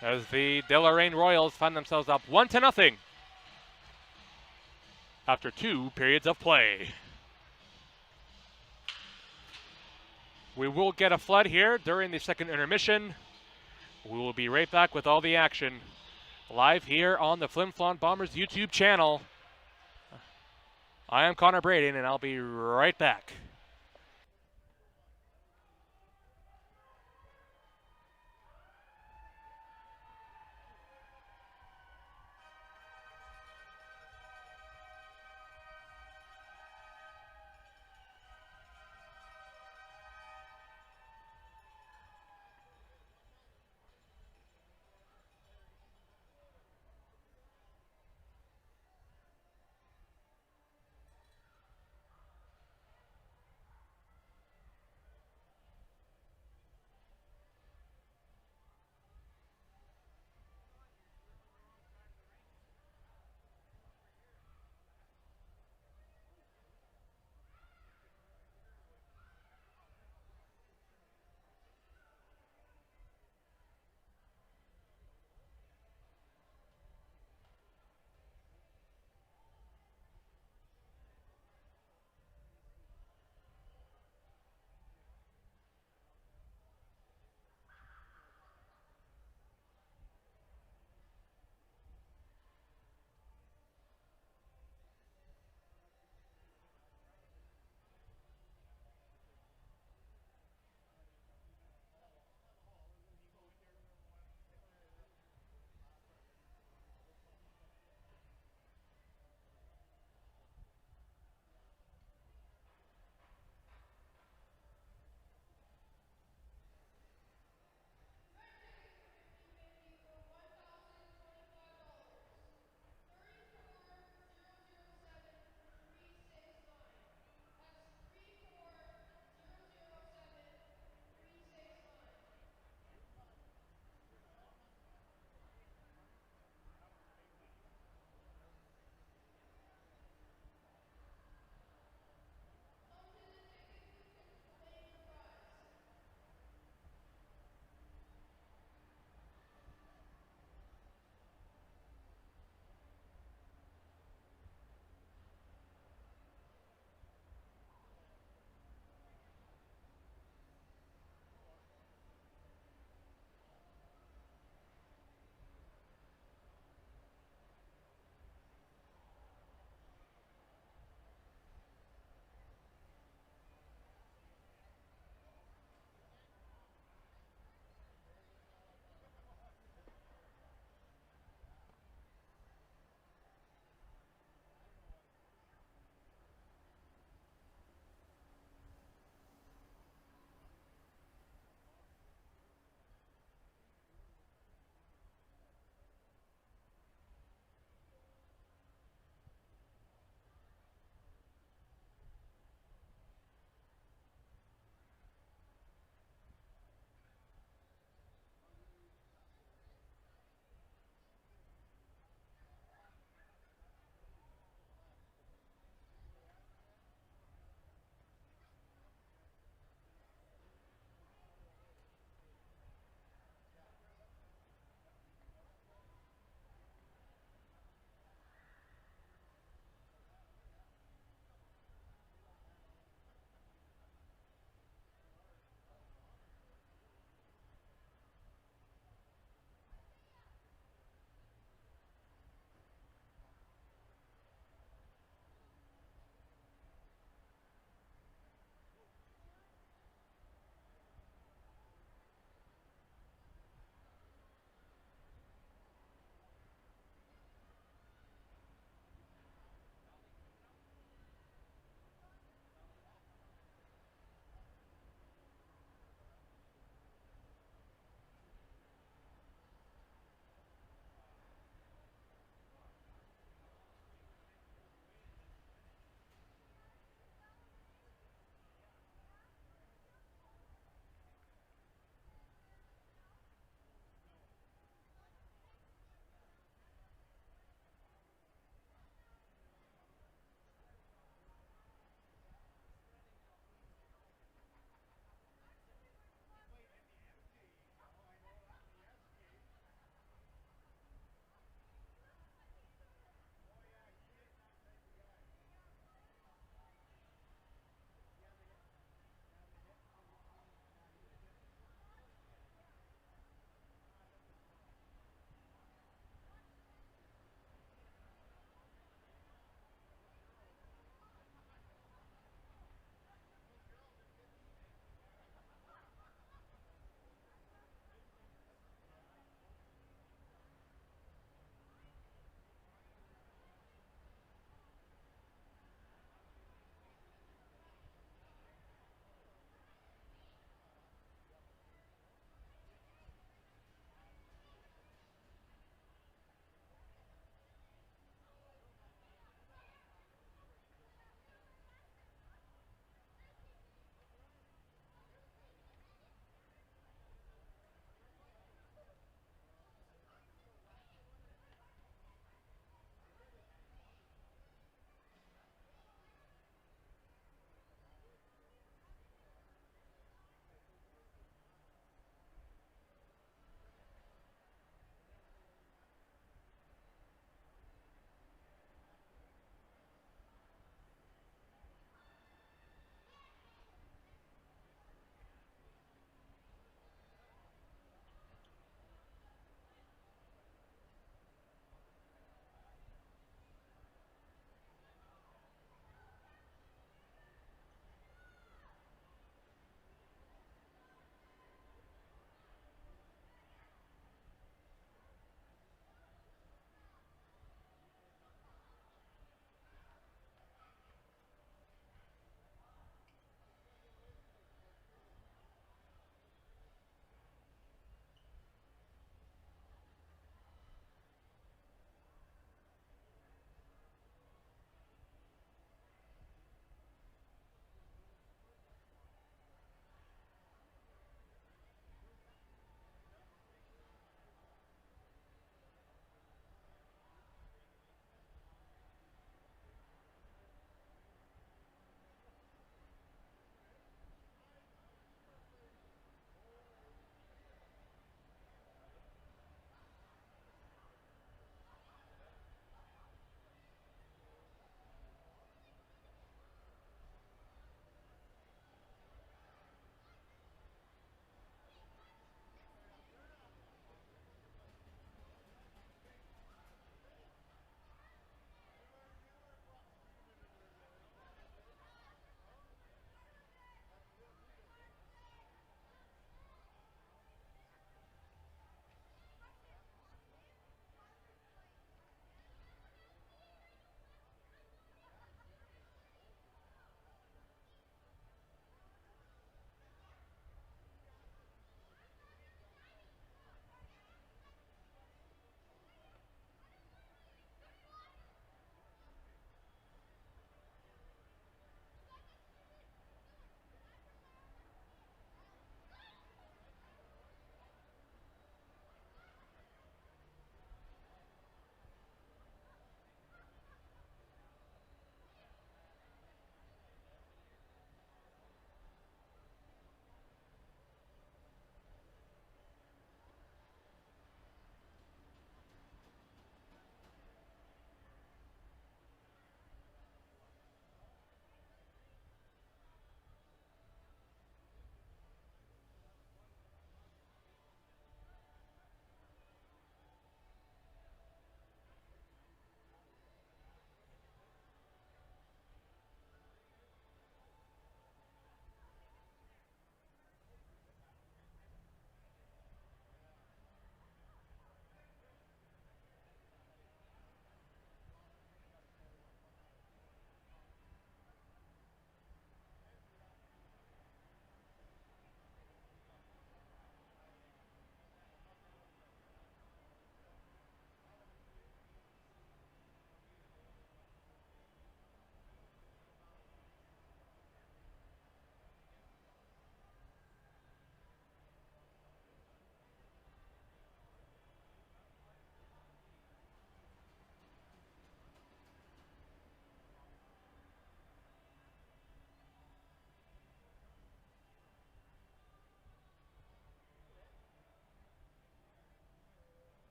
As the Deloraine Royals find themselves up 1-0 after 2 periods of play. We will get a flood here during the second intermission. We will be right back with all the action live here on the Flin Flon Bombers YouTube channel. I am Connor Braden, and I'll be right back.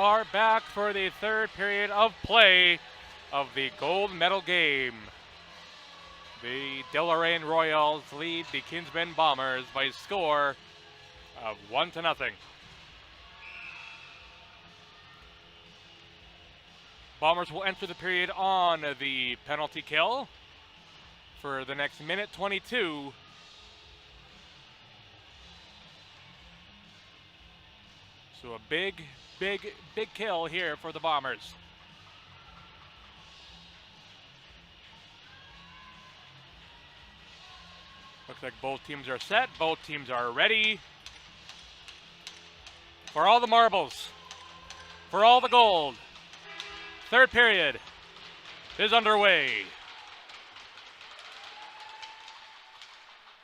are back for the third period of play of the gold medal game. The Deloraine Royals lead the Kinsmen Bombers by a score of 1-0. Bombers will enter the period on the penalty kill for the next minute 22. So a big kill here for the Bombers. Looks like both teams are set. Both teams are ready for all the marbles, for all the gold. Third period is underway.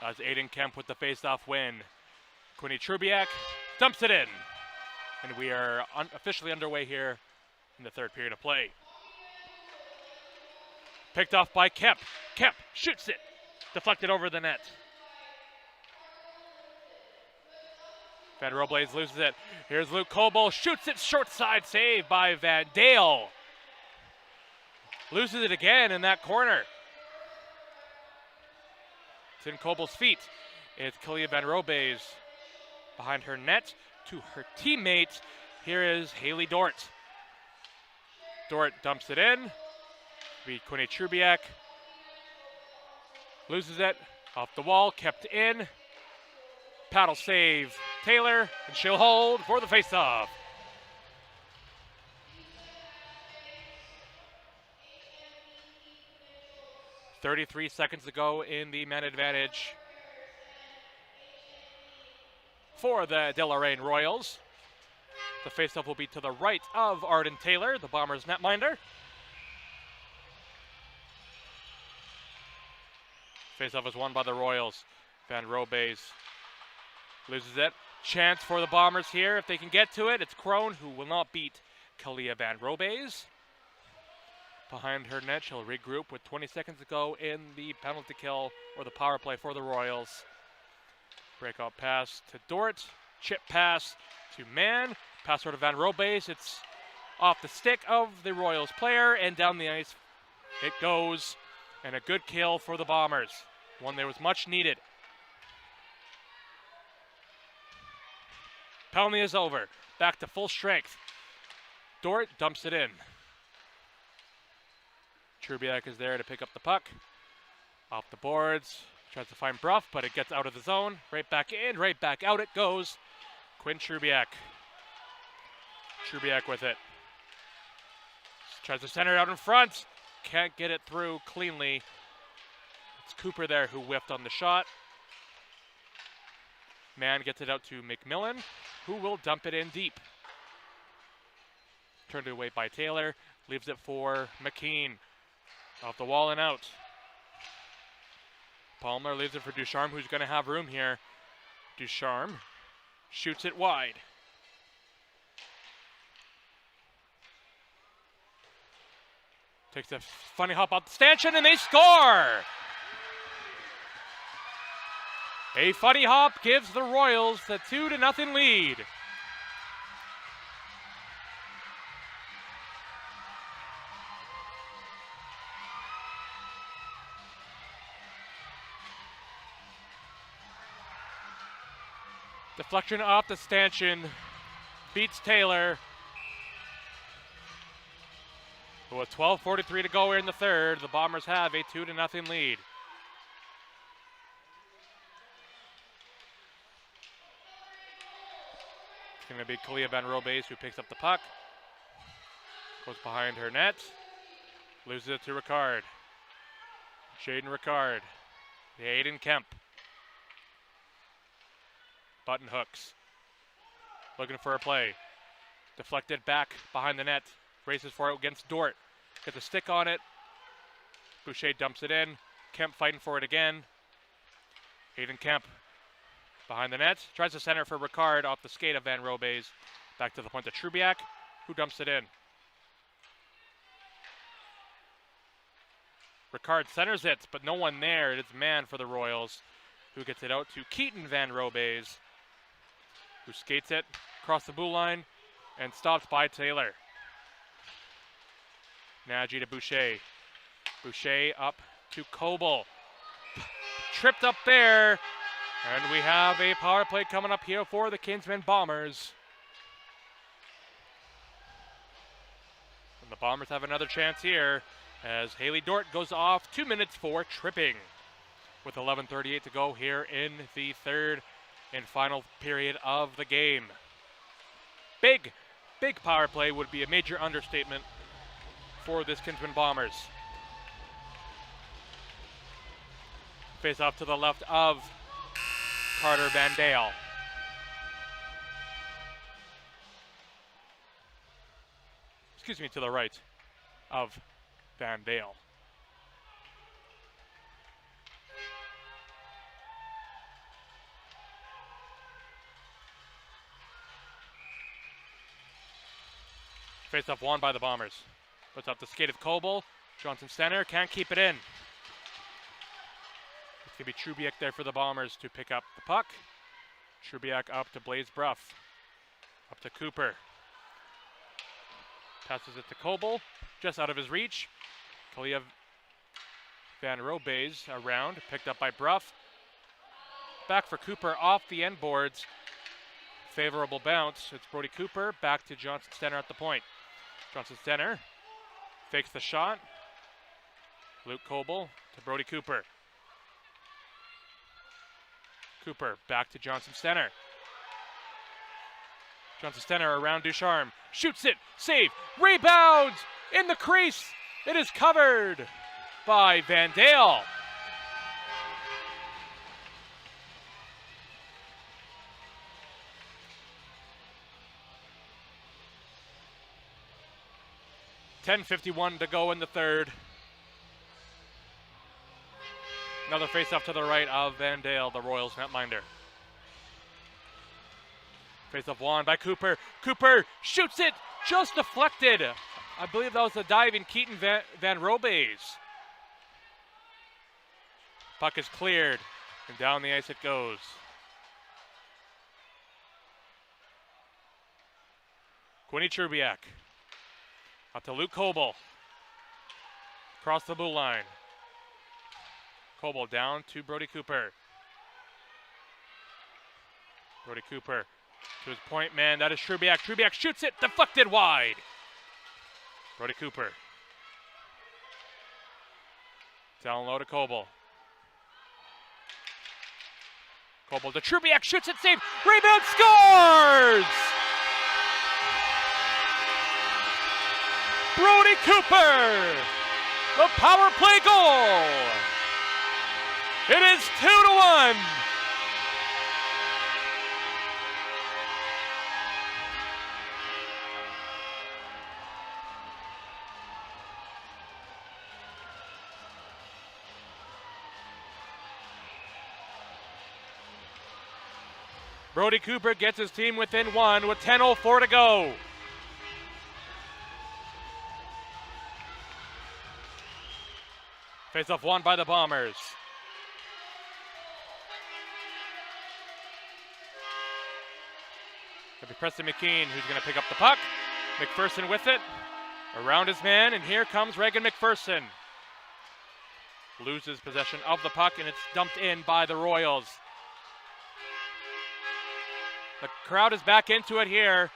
As Aiden Kemp with the face-off win. Quinny Trubiak dumps it in. And we are officially underway here in the third period of play. Picked off by Kemp. Kemp shoots it. Deflected over the net. Van Robles loses it. Here's Luke Coble. Shoots it short side. Save by Van Dale. Loses it again in that corner. It's in Coble's feet. It's Kalia Van Robles behind her net to her teammate. Here is Haley Dort. Dort dumps it in. Beat Quinny Trubiak. Loses it. Off the wall. Kept in. Paddle save Taylor. And she'll hold for the face-off. .33 seconds to go in the man advantage for the Deloraine Royals. The faceoff will be to the right of Arden Taylor, the Bombers netminder. Faceoff is won by the Royals. Van Robles loses it. Chance for the Bombers here if they can get to it. It's Crone who will not beat Kalia Van Robles. Behind her net, she'll regroup with 20 seconds to go in the penalty kill or the power play for the Royals. Breakout pass to Dort. Chip pass to Mann. Pass over to Van Robles. It's off the stick of the Royals player and down the ice it goes. And a good kill for the Bombers. One that was much needed. Penalty is over. Back to full strength. Dort dumps it in. Trubiak is there to pick up the puck. Off the boards. Tries to find Bruff, but it gets out of the zone. Right back in, right back out it goes. Quinn Trubiak. Trubiak with it. Tries to center it out in front. Can't get it through cleanly. It's Cooper there who whiffed on the shot. Mann gets it out to McMillan, who will dump it in deep. Turned away by Taylor. Leaves it for McKean. Off the wall and out. Palmer leaves it for Ducharme, who's going to have room here. Ducharme shoots it wide. Takes a funny hop out the stanchion, and they score! A funny hop gives the Royals the 2-0 lead. Deflection off the stanchion, beats Taylor. With 12:43 to go in the third, the Bombers have a 2-0 lead. It's going to be Kalia Van Robles who picks up the puck. Goes behind her net. Loses it to Ricard. Jaden Ricard. Aiden Kemp. Button hooks. Looking for a play. Deflected back behind the net. Races for it against Dort. Gets a stick on it. Boucher dumps it in. Kemp fighting for it again. Aiden Kemp behind the net. Tries to center for Ricard off the skate of Van Robles. Back to the point to Trubiak, who dumps it in. Ricard centers it, but no one there. It is Mann for the Royals, who gets it out to Keaton Van Robles, who skates it across the blue line. and stopped by Taylor. Nagy to Boucher. Boucher up to Coble. Tripped up there. And we have a power play coming up here for the Kinsman Bombers. And the Bombers have another chance here as Haley Dort goes off 2 minutes for tripping. With 11:38 to go here in the third and final period of the game. Big power play would be a major understatement for this Kinsman Bombers. Face off to the left of Carter Van Dale. Excuse me, to the right of Van Dale. Face off won by the Bombers. Puts up the skate of Coble. Johnson center, can't keep it in. It's going to be Trubiak there for the Bombers to pick up the puck. Trubiak up to Blaze Bruff. Up to Cooper. Passes it to Coble, just out of his reach. Kalia Van Robe's around, picked up by Bruff. Back for Cooper off the end boards. Favorable bounce. It's Brody Cooper back to Johnson Stenner at the point. Johnson Stenner fakes the shot. Luke Coble to Brody Cooper. Cooper back to Johnson Stenner. Johnson Stenner around Ducharme. Shoots it. Save. Rebounds in the crease. It is covered by Van Dale. .51 to go in the third. Another face-off to the right of Van Dale, the Royals netminder. Face-off won by Cooper. Cooper shoots it, just deflected. I believe that was a dive in Keaton Van Robe's. Puck is cleared, and down the ice it goes. Quinny Trubiak. Up to Luke Coble. Across the blue line. Coble down to Brody Cooper. Brody Cooper to his point man. That is Trubiak. Trubiak shoots it. Deflected wide. Brody Cooper. Down low to Coble. Coble to Trubiak. Shoots it. Save. Rebound. Scores! Brody Cooper, the power play goal. It is 2-1. Brody Cooper gets his team within one with 10:04 to go. Face-off won by the Bombers. It'll be Preston McKean who's going to pick up the puck. McPherson with it. Around his man, and here comes Reagan McPherson. Loses possession of the puck, and it's dumped in by the Royals. The crowd is back into it here.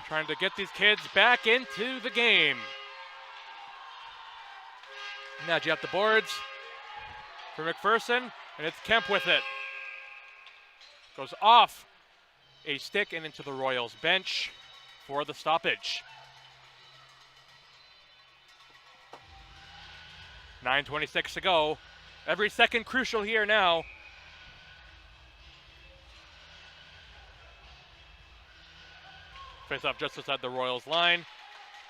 Trying to get these kids back into the game. Nagy at the boards for McPherson, and it's Kemp with it. Goes off a stick and into the Royals bench for the stoppage. 9:26 to go. Every second crucial here now. Face off just outside the Royals line.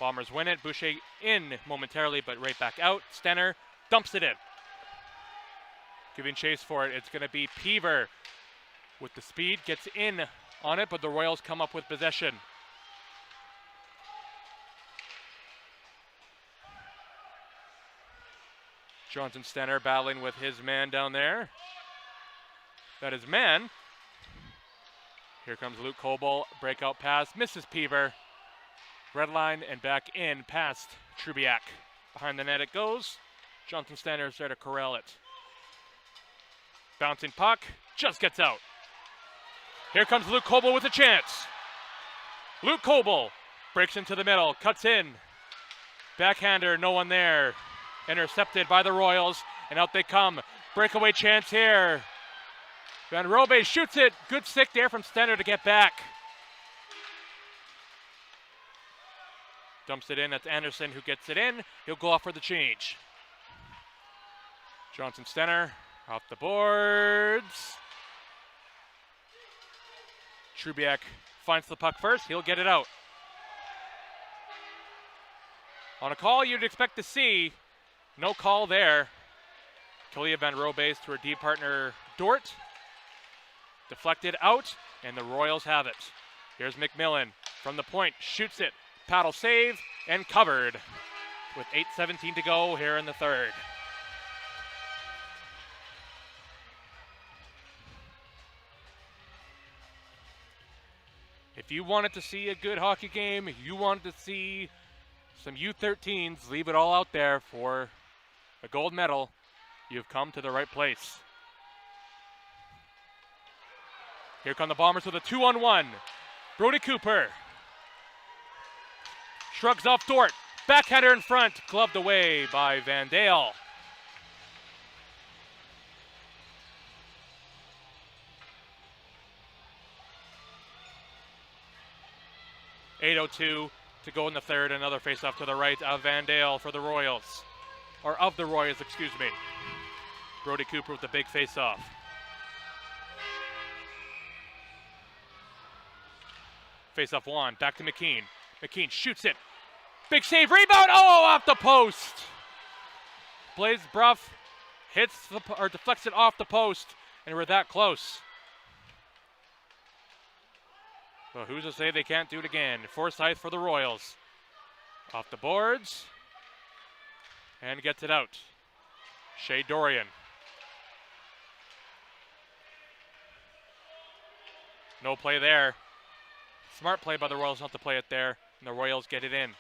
Bombers win it. Boucher in momentarily, but right back out. Stenner dumps it in. Giving chase for it. It's going to be Peaver with the speed. Gets in on it, but the Royals come up with possession. Johnson Stenner battling with his man down there. That is man. Here comes Luke Coble, breakout pass, misses Peever. Red line and back in past Trubiak. Behind the net it goes. Jonathan Stenner is there to corral it. Bouncing puck, just gets out. Here comes Luke Coble with a chance. Luke Coble breaks into the middle, cuts in. Backhander, no one there. Intercepted by the Royals, and out they come. Breakaway chance here. Van Robe shoots it. Good stick there from Stenner to get back. Dumps it in. That's Anderson who gets it in. He'll go off for the change. Johnson Stenner off the boards. Trubiak finds the puck first. He'll get it out. On a call you'd expect to see. No call there. Kalia Van Robe's to her D partner Dort. Deflected out, and the Royals have it. Here's McMillan from the point, shoots it. Paddle save, and covered with 8:17 to go here in the third. If you wanted to see a good hockey game, you wanted to see some U13s, leave it all out there for a gold medal, you've come to the right place. Here come the Bombers with a 2-on-1. Brody Cooper shrugs off Dort. Backhander in front, gloved away by Van Dale. .802 to go in the third. Another faceoff to the right of Van Dale for the Royals. Or of the Royals, excuse me. Brody Cooper with the big faceoff. Faceoff one, back to McKean. McKean shoots it. Big save, rebound, oh, off the post. Blaze Bruff hits or deflects it off the post, and we're that close. Well, who's to say they can't do it again? Forsyth for the Royals. Off the boards. And gets it out. Shea Dorian. No play there. Smart play by the Royals not to play it there, and the Royals get it in.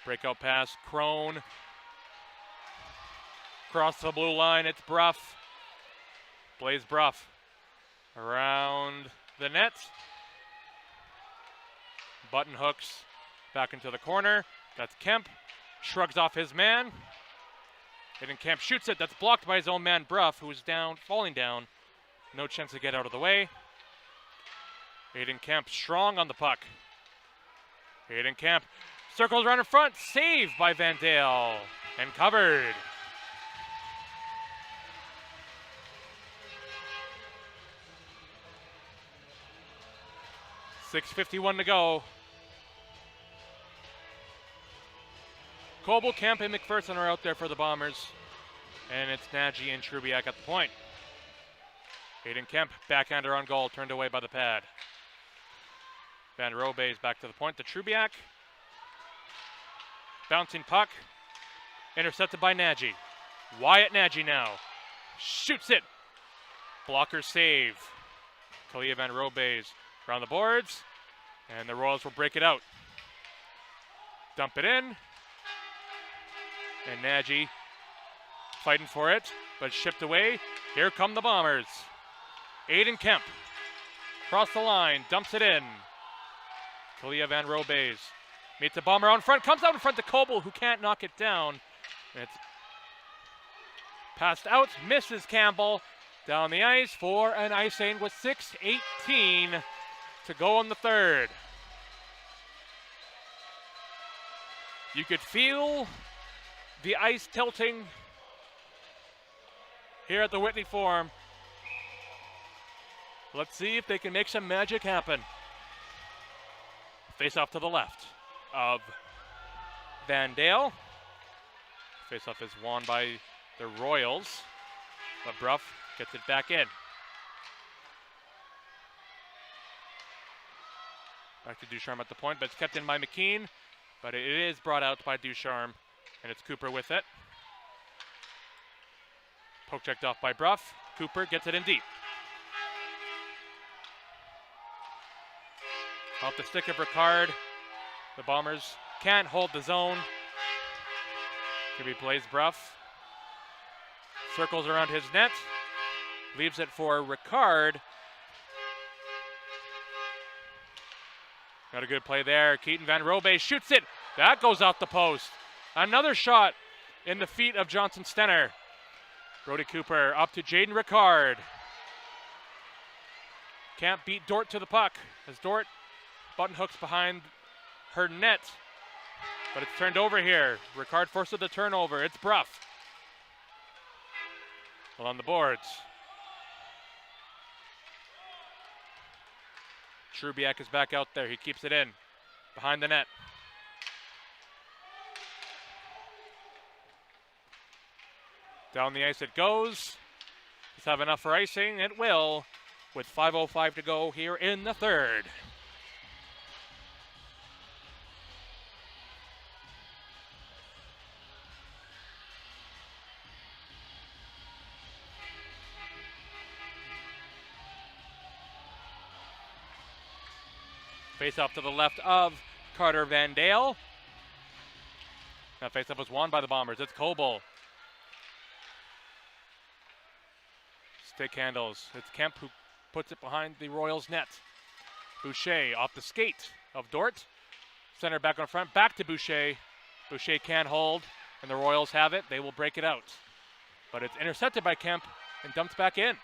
Breakout pass, Crone. Across the blue line, it's Bruff. Blaze Bruff around the net. Button hooks back into the corner. That's Kemp. Shrugs off his man. Aiden Kemp shoots it. That's blocked by his own man, Bruff, who is down, falling down. No chance to get out of the way. Aiden Kemp strong on the puck. Aiden Kemp circles around in front. Saved by Van Dale. And covered. .651 to go. Coble, Kemp, and McPherson are out there for the Bombers. And it's Nagy and Trubiak at the point. Aiden Kemp, backhander on goal, turned away by the pad. Van Robe's back to the point to Trubiak. Bouncing puck. Intercepted by Nagy. Wyatt Nagy now. Shoots it. Blocker save. Kalia Van Robe's around the boards. And the Royals will break it out. Dump it in. And Nagy fighting for it, but shipped away. Here come the Bombers. Aiden Kemp across the line, dumps it in. Kalia Van Robe's meets a Bomber out in front, comes out in front to Coble, who can't knock it down. And it's passed out, misses Campbell down the ice for an icing with 6:18 to go in the third. You could feel the ice tilting here at the Whitney Forum. Let's see if they can make some magic happen. Face off to the left of Van Dale. Face off is won by the Royals, but Bruff gets it back in. Back to Ducharme at the point, but it's kept in by McKean, but it is brought out by Ducharme, and it's Cooper with it. Poke checked off by Bruff. Cooper gets it in deep. Off the stick of Ricard. The Bombers can't hold the zone. Could be Blaze Bruff. Circles around his net. Leaves it for Ricard. Got a good play there. Keaton Van Robe shoots it. That goes off the post. Another shot in the feet of Johnson Stenner. Brody Cooper up to Jaden Ricard. Can't beat Dort to the puck as Dort button hooks behind her net. But it's turned over here. Ricard forces the turnover. It's Bruff. Well, on the boards. Trubiak is back out there. He keeps it in behind the net. Down the ice it goes. Does have enough for icing? It will, with 5:05 to go here in the third. Face off to the left of Carter Van Dale. That face-off was won by the Bombers. It's Coble. Stick handles. It's Kemp who puts it behind the Royals' net. Boucher off the skate of Dort. Center back on front. Back to Boucher. Boucher can't hold, and the Royals have it. They will break it out. But it's intercepted by Kemp and dumped back in.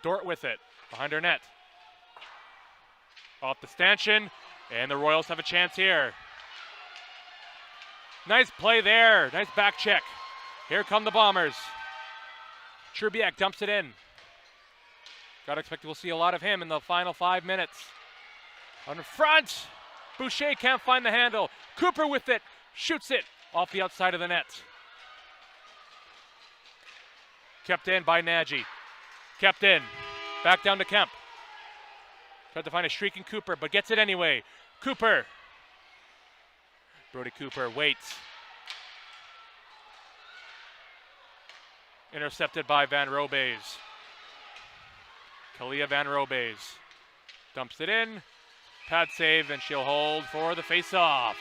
Dort with it behind her net. Off the stanchion, and the Royals have a chance here. Nice play there. Nice back check. Here come the Bombers. Trubiak dumps it in. Gotta expect we'll see a lot of him in the final 5 minutes. On the front, Boucher can't find the handle. Cooper with it, shoots it off the outside of the net. Kept in by Nagy. Kept in. Back down to Kemp. Tried to find a shrieking Cooper, but gets it anyway. Cooper. Brody Cooper waits. Intercepted by Van Robeys. Kalia Van Robeys dumps it in. Pad save, and she'll hold for the face-off.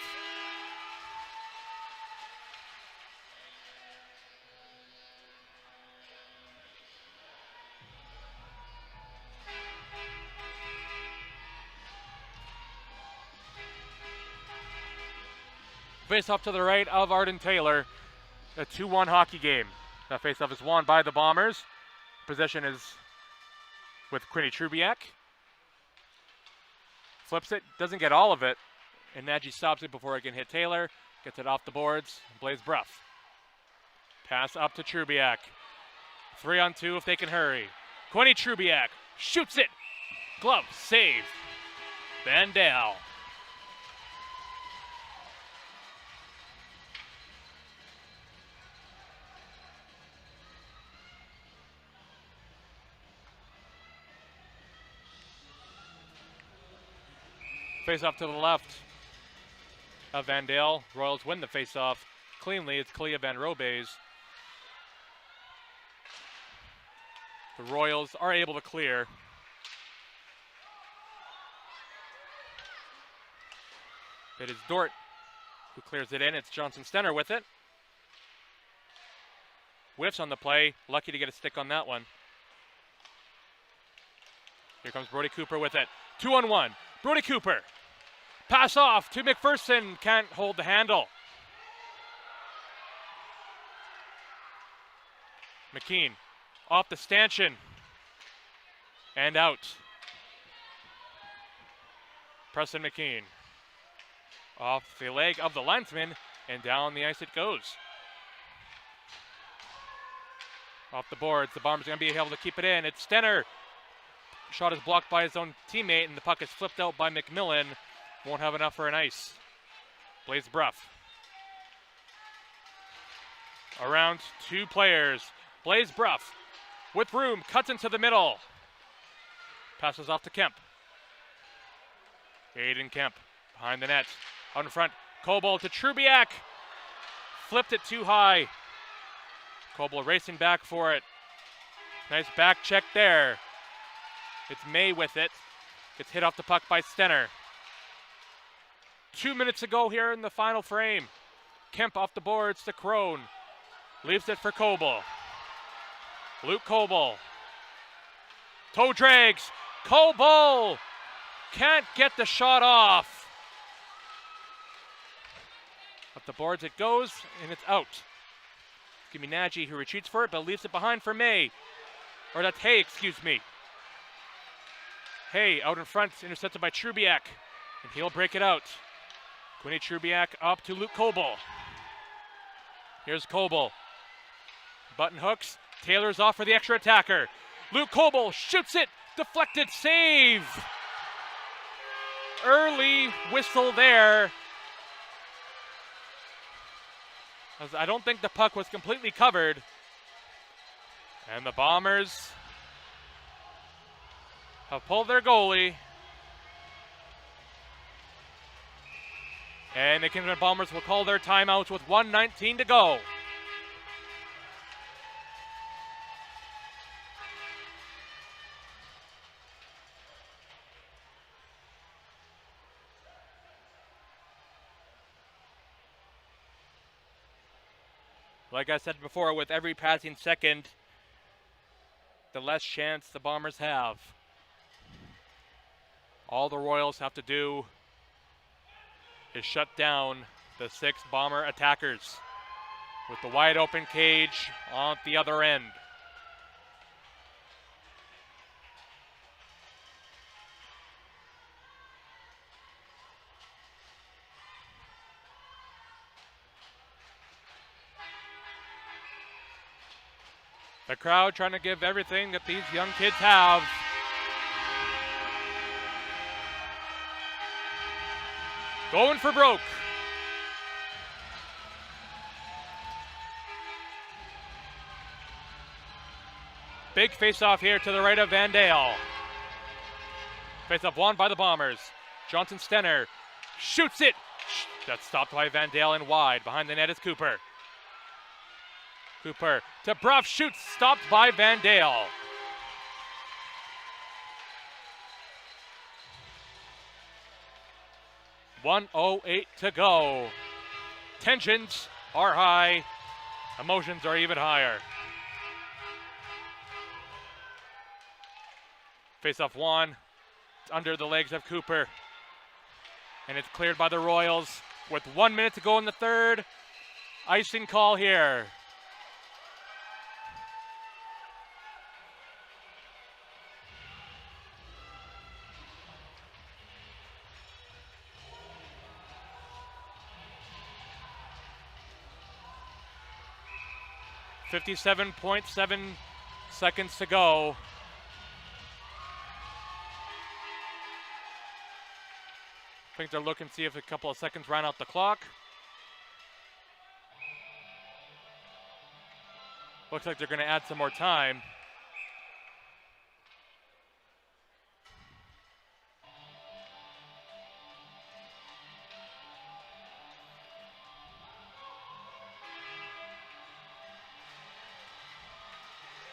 Face-off to the right of Arden Taylor. A 2-1 hockey game. That face-off is won by the Bombers. Possession is with Quinny Trubiak. Flips it, doesn't get all of it, and Nagy stops it before it can hit Taylor. Gets it off the boards. Blaze Bruff. Pass up to Trubiak. 3-on-2 if they can hurry. Quinny Trubiak shoots it. Glove save. Van Dale. Face-off to the left of Van Dale. Royals win the face-off cleanly. It's Kalia Van Robeys. The Royals are able to clear. It is Dort who clears it in. It's Johnson Stenner with it. Whiffs on the play. Lucky to get a stick on that one. Here comes Brody Cooper with it. 2-on-1. Brody Cooper. Pass off to McPherson. Can't hold the handle. McKean off the stanchion. And out. Preston McKean. Off the leg of the linesman. And down the ice it goes. Off the boards. The Bombers are going to be able to keep it in. It's Stenner. Shot is blocked by his own teammate, and the puck is flipped out by McMillan. Won't have enough for an ice. Blaze Bruff. Around 2 players. Blaze Bruff with room, cuts into the middle. Passes off to Kemp. Aiden Kemp behind the net. Out in front, Coble to Trubiak. Flipped it too high. Coble racing back for it. Nice back check there. It's May with it. Gets hit off the puck by Stenner. 2 minutes ago here in the final frame. Kemp off the boards to Crone. Leaves it for Coble. Luke Coble. Toe drags. Coble can't get the shot off. Up the boards it goes, and it's out. Give me Nagy, who retreats for it, but leaves it behind for May. Or that's Hay, excuse me. Hay out in front, intercepted by Trubiak, and he'll break it out. Quinny Trubiak up to Luke Coble. Here's Coble. Button hooks. Taylor's off for the extra attacker. Luke Coble shoots it. Deflected save. Early whistle there. As I don't think the puck was completely covered. And the Bombers have pulled their goalie. And the Kingston Bombers will call their timeouts with 1:19 to go. Like I said before, with every passing second, the less chance the Bombers have. All the Royals have to do is shut down the 6 Bomber attackers with the wide open cage on the other end. The crowd trying to give everything that these young kids have. Going for broke. Big face-off here to the right of Van Dale. Face-off won by the Bombers. Johnson Stenner shoots it. That's stopped by Van Dale and wide. Behind the net is Cooper. Cooper to Bruff, shoots, stopped by Van Dale. .108 to go. Tensions are high. Emotions are even higher. Face-off won. It's under the legs of Cooper. And it's cleared by the Royals with 1 minute to go in the third. Icing call here. .7 seconds to go. I think they're looking to see if a couple of seconds ran out the clock. Looks like they're going to add some more time.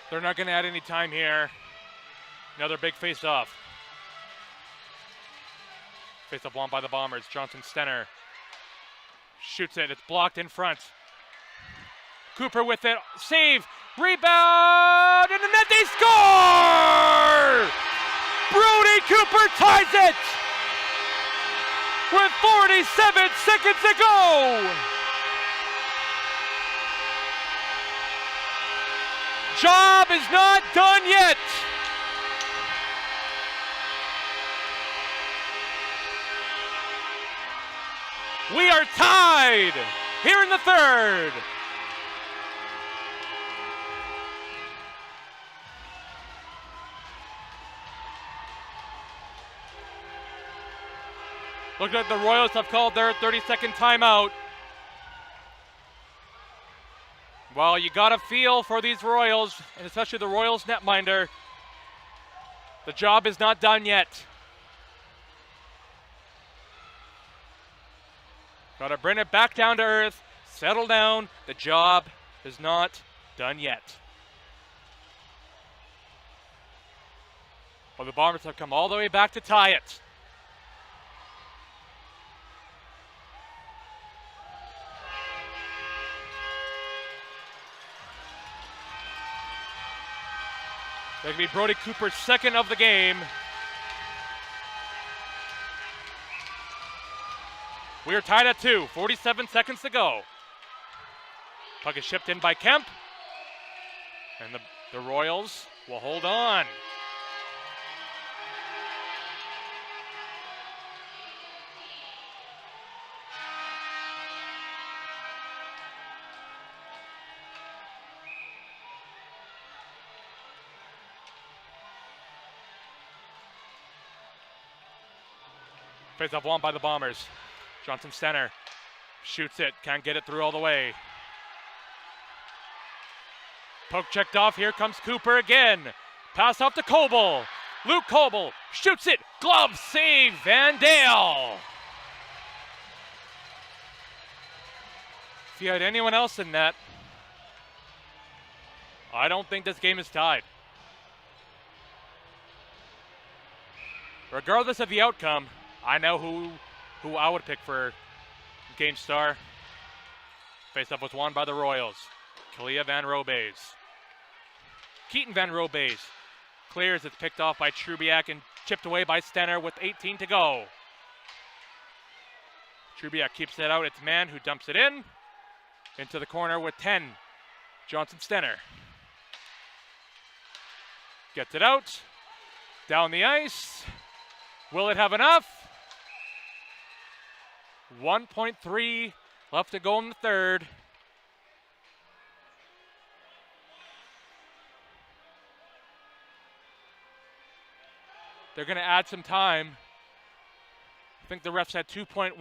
They're not going to add any time here. Another big face-off. Face-off won by the Bombers. Johnson Stenner shoots it. It's blocked in front. Cooper with it. Save. Rebound. In the net. They score! Brody Cooper ties it with 47 seconds to go. Job is not done yet. We are tied here in the third. Looks like the Royals have called their 30-second timeout. Well, you got to feel for these Royals, and especially the Royals netminder. The job is not done yet. Got to bring it back down to earth, settle down. The job is not done yet. Well, the Bombers have come all the way back to tie it. That could be Brody Cooper's second of the game. We are tied at 2, 47 seconds to go. Puck is shipped in by Kemp. And the Royals will hold on. Face-off won by the Bombers. Johnson center. Shoots it. Can't get it through all the way. Poke checked off. Here comes Cooper again. Pass off to Coble. Luke Coble shoots it. Glove save. Van Dale. If you had anyone else in that, I don't think this game is tied. Regardless of the outcome, I know who I would pick for game star. Face-off was won by the Royals. Kalia Van Robeys. Keaton Van Robeys clears. It's picked off by Trubiak and chipped away by Stenner with 18 to go. Trubiak keeps it out. It's Mann who dumps it in. Into the corner with 10. Johnson Stenner. Gets it out. Down the ice. Will it have enough? 1.3 left to go in the third. They're going to add some time. I think the refs had 2.1.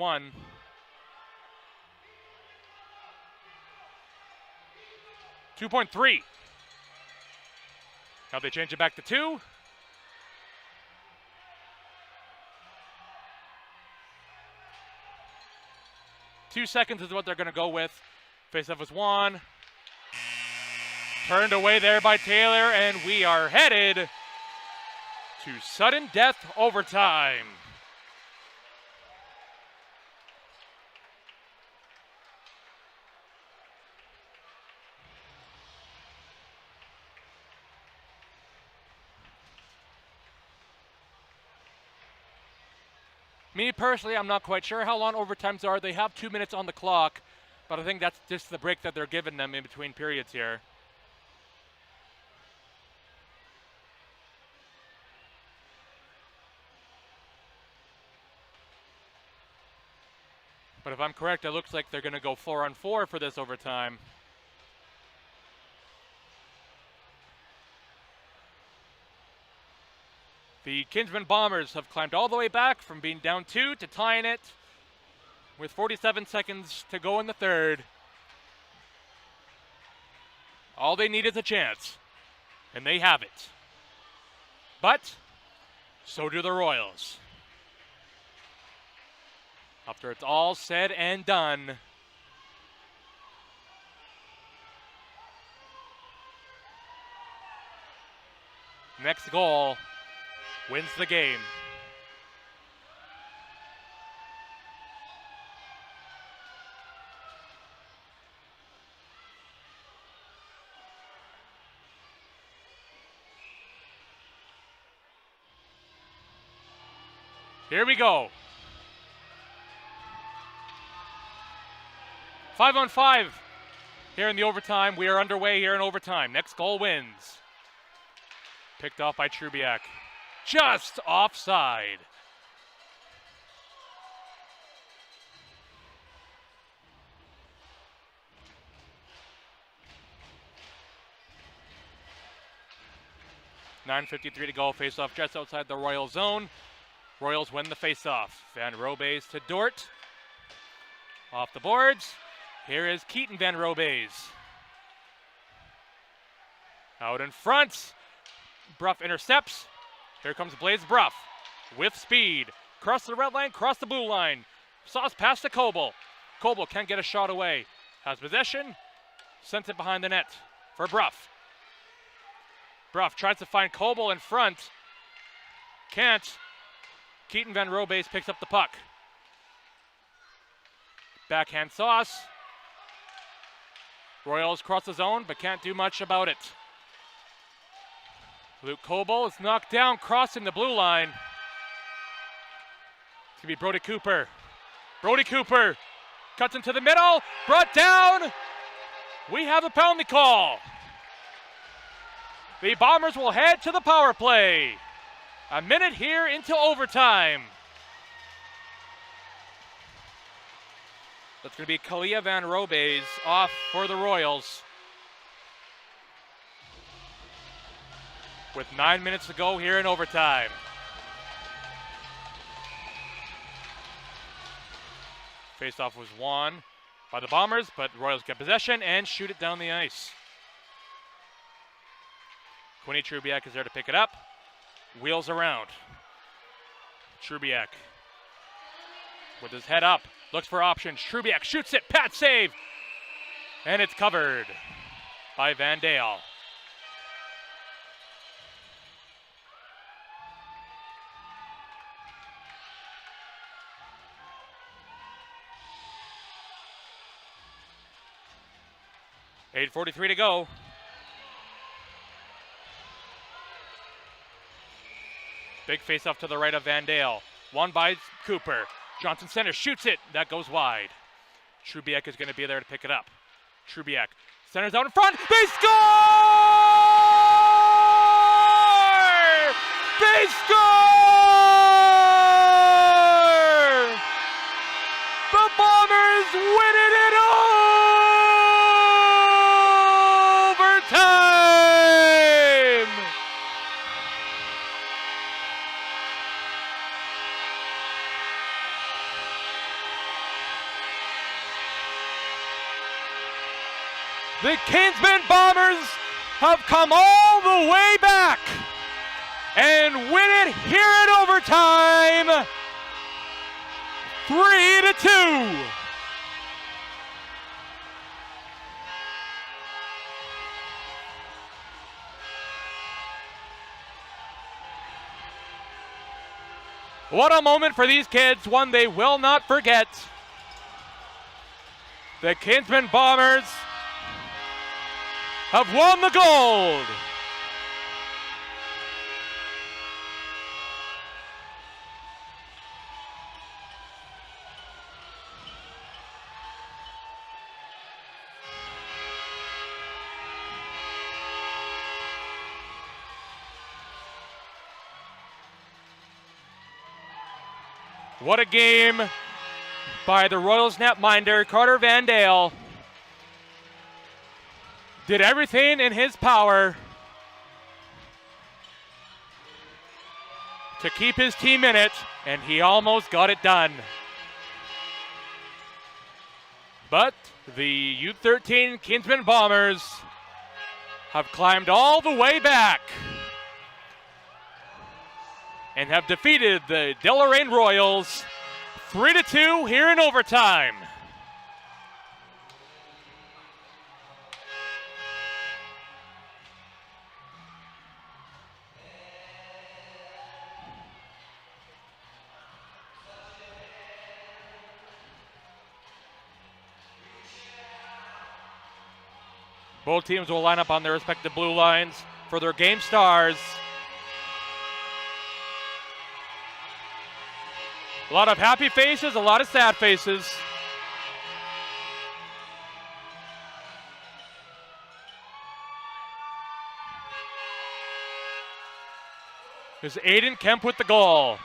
2.3. Now they change it back to 2. Two seconds is what they're going to go with. Face-off was won. Turned away there by Taylor, and we are headed to sudden death overtime. Me personally, I'm not quite sure how long overtimes are. They have 2 minutes on the clock, but I think that's just the break that they're giving them in between periods here. But if I'm correct, it looks like they're going to go 4-on-4 for this overtime. The Kinsman Bombers have climbed all the way back from being down 2 to tying it with 47 seconds to go in the third. All they need is a chance, and they have it. But so do the Royals. After it's all said and done, next goal wins the game. Here we go. 5-on-5 here in the overtime. We are underway here in overtime. Next goal wins. Picked off by Trubiak. Just offside. .9:53 to go. Face-off just outside the Royal zone. Royals win the face-off. Van Robeys to Dort. Off the boards. Here is Keaton Van Robeys. Out in front. Bruff intercepts. Here comes Blaze Bruff with speed. Cross the red line, cross the blue line. Sauce pass to Coble. Coble can't get a shot away. Has possession. Sends it behind the net. for Bruff. Bruff tries to find Coble in front. Can't. Keaton Van Robeys picks up the puck. Backhand sauce. Royals cross the zone, but can't do much about it. Luke Coble is knocked down, crossing the blue line. It's going to be Brody Cooper. Brody Cooper cuts into the middle, brought down. We have a penalty call. The Bombers will head to the power play. A minute here into overtime. That's going to be Kalia Van Robeys off for the Royals. With 9 minutes to go here in overtime. Faceoff was won by the Bombers, but the Royals get possession and shoot it down the ice. Quinny Trubiak is there to pick it up. Wheels around. Trubiak with his head up, looks for options. Trubiak shoots it, pat save, and it's covered by Van Dale. .8:43 to go. Big face-off to the right of Van Dale. Won by Cooper. Johnson center shoots it. That goes wide. Trubiak is going to be there to pick it up. Trubiak centers out in front. They score! They score! The Bombers win it in overtime! The Kinsman Bombers have come all the way back and win it here in overtime, 3-2. What a moment for these kids, one they will not forget. The Kinsman Bombers have won the gold. What a game by the Royals netminder, Carter Van Dale. Did everything in his power to keep his team in it, and he almost got it done. But the U13 Kinsman Bombers have climbed all the way back and have defeated the Deloraine Royals 3-2 here in overtime. Both teams will line up on their respective blue lines for their game stars. A lot of happy faces, a lot of sad faces. There's Aiden Kemp with the goal.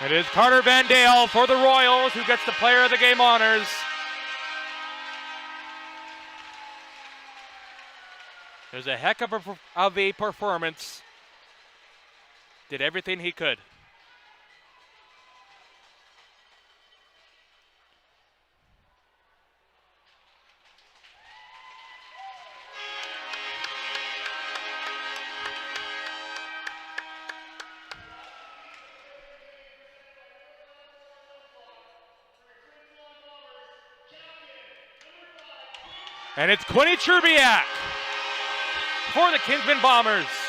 It is Carter Van Dale for the Royals who gets the Player of the Game honors. There's a heck of a performance. Did everything he could. And it's Quinny Trubiak for the Kinsman Bombers.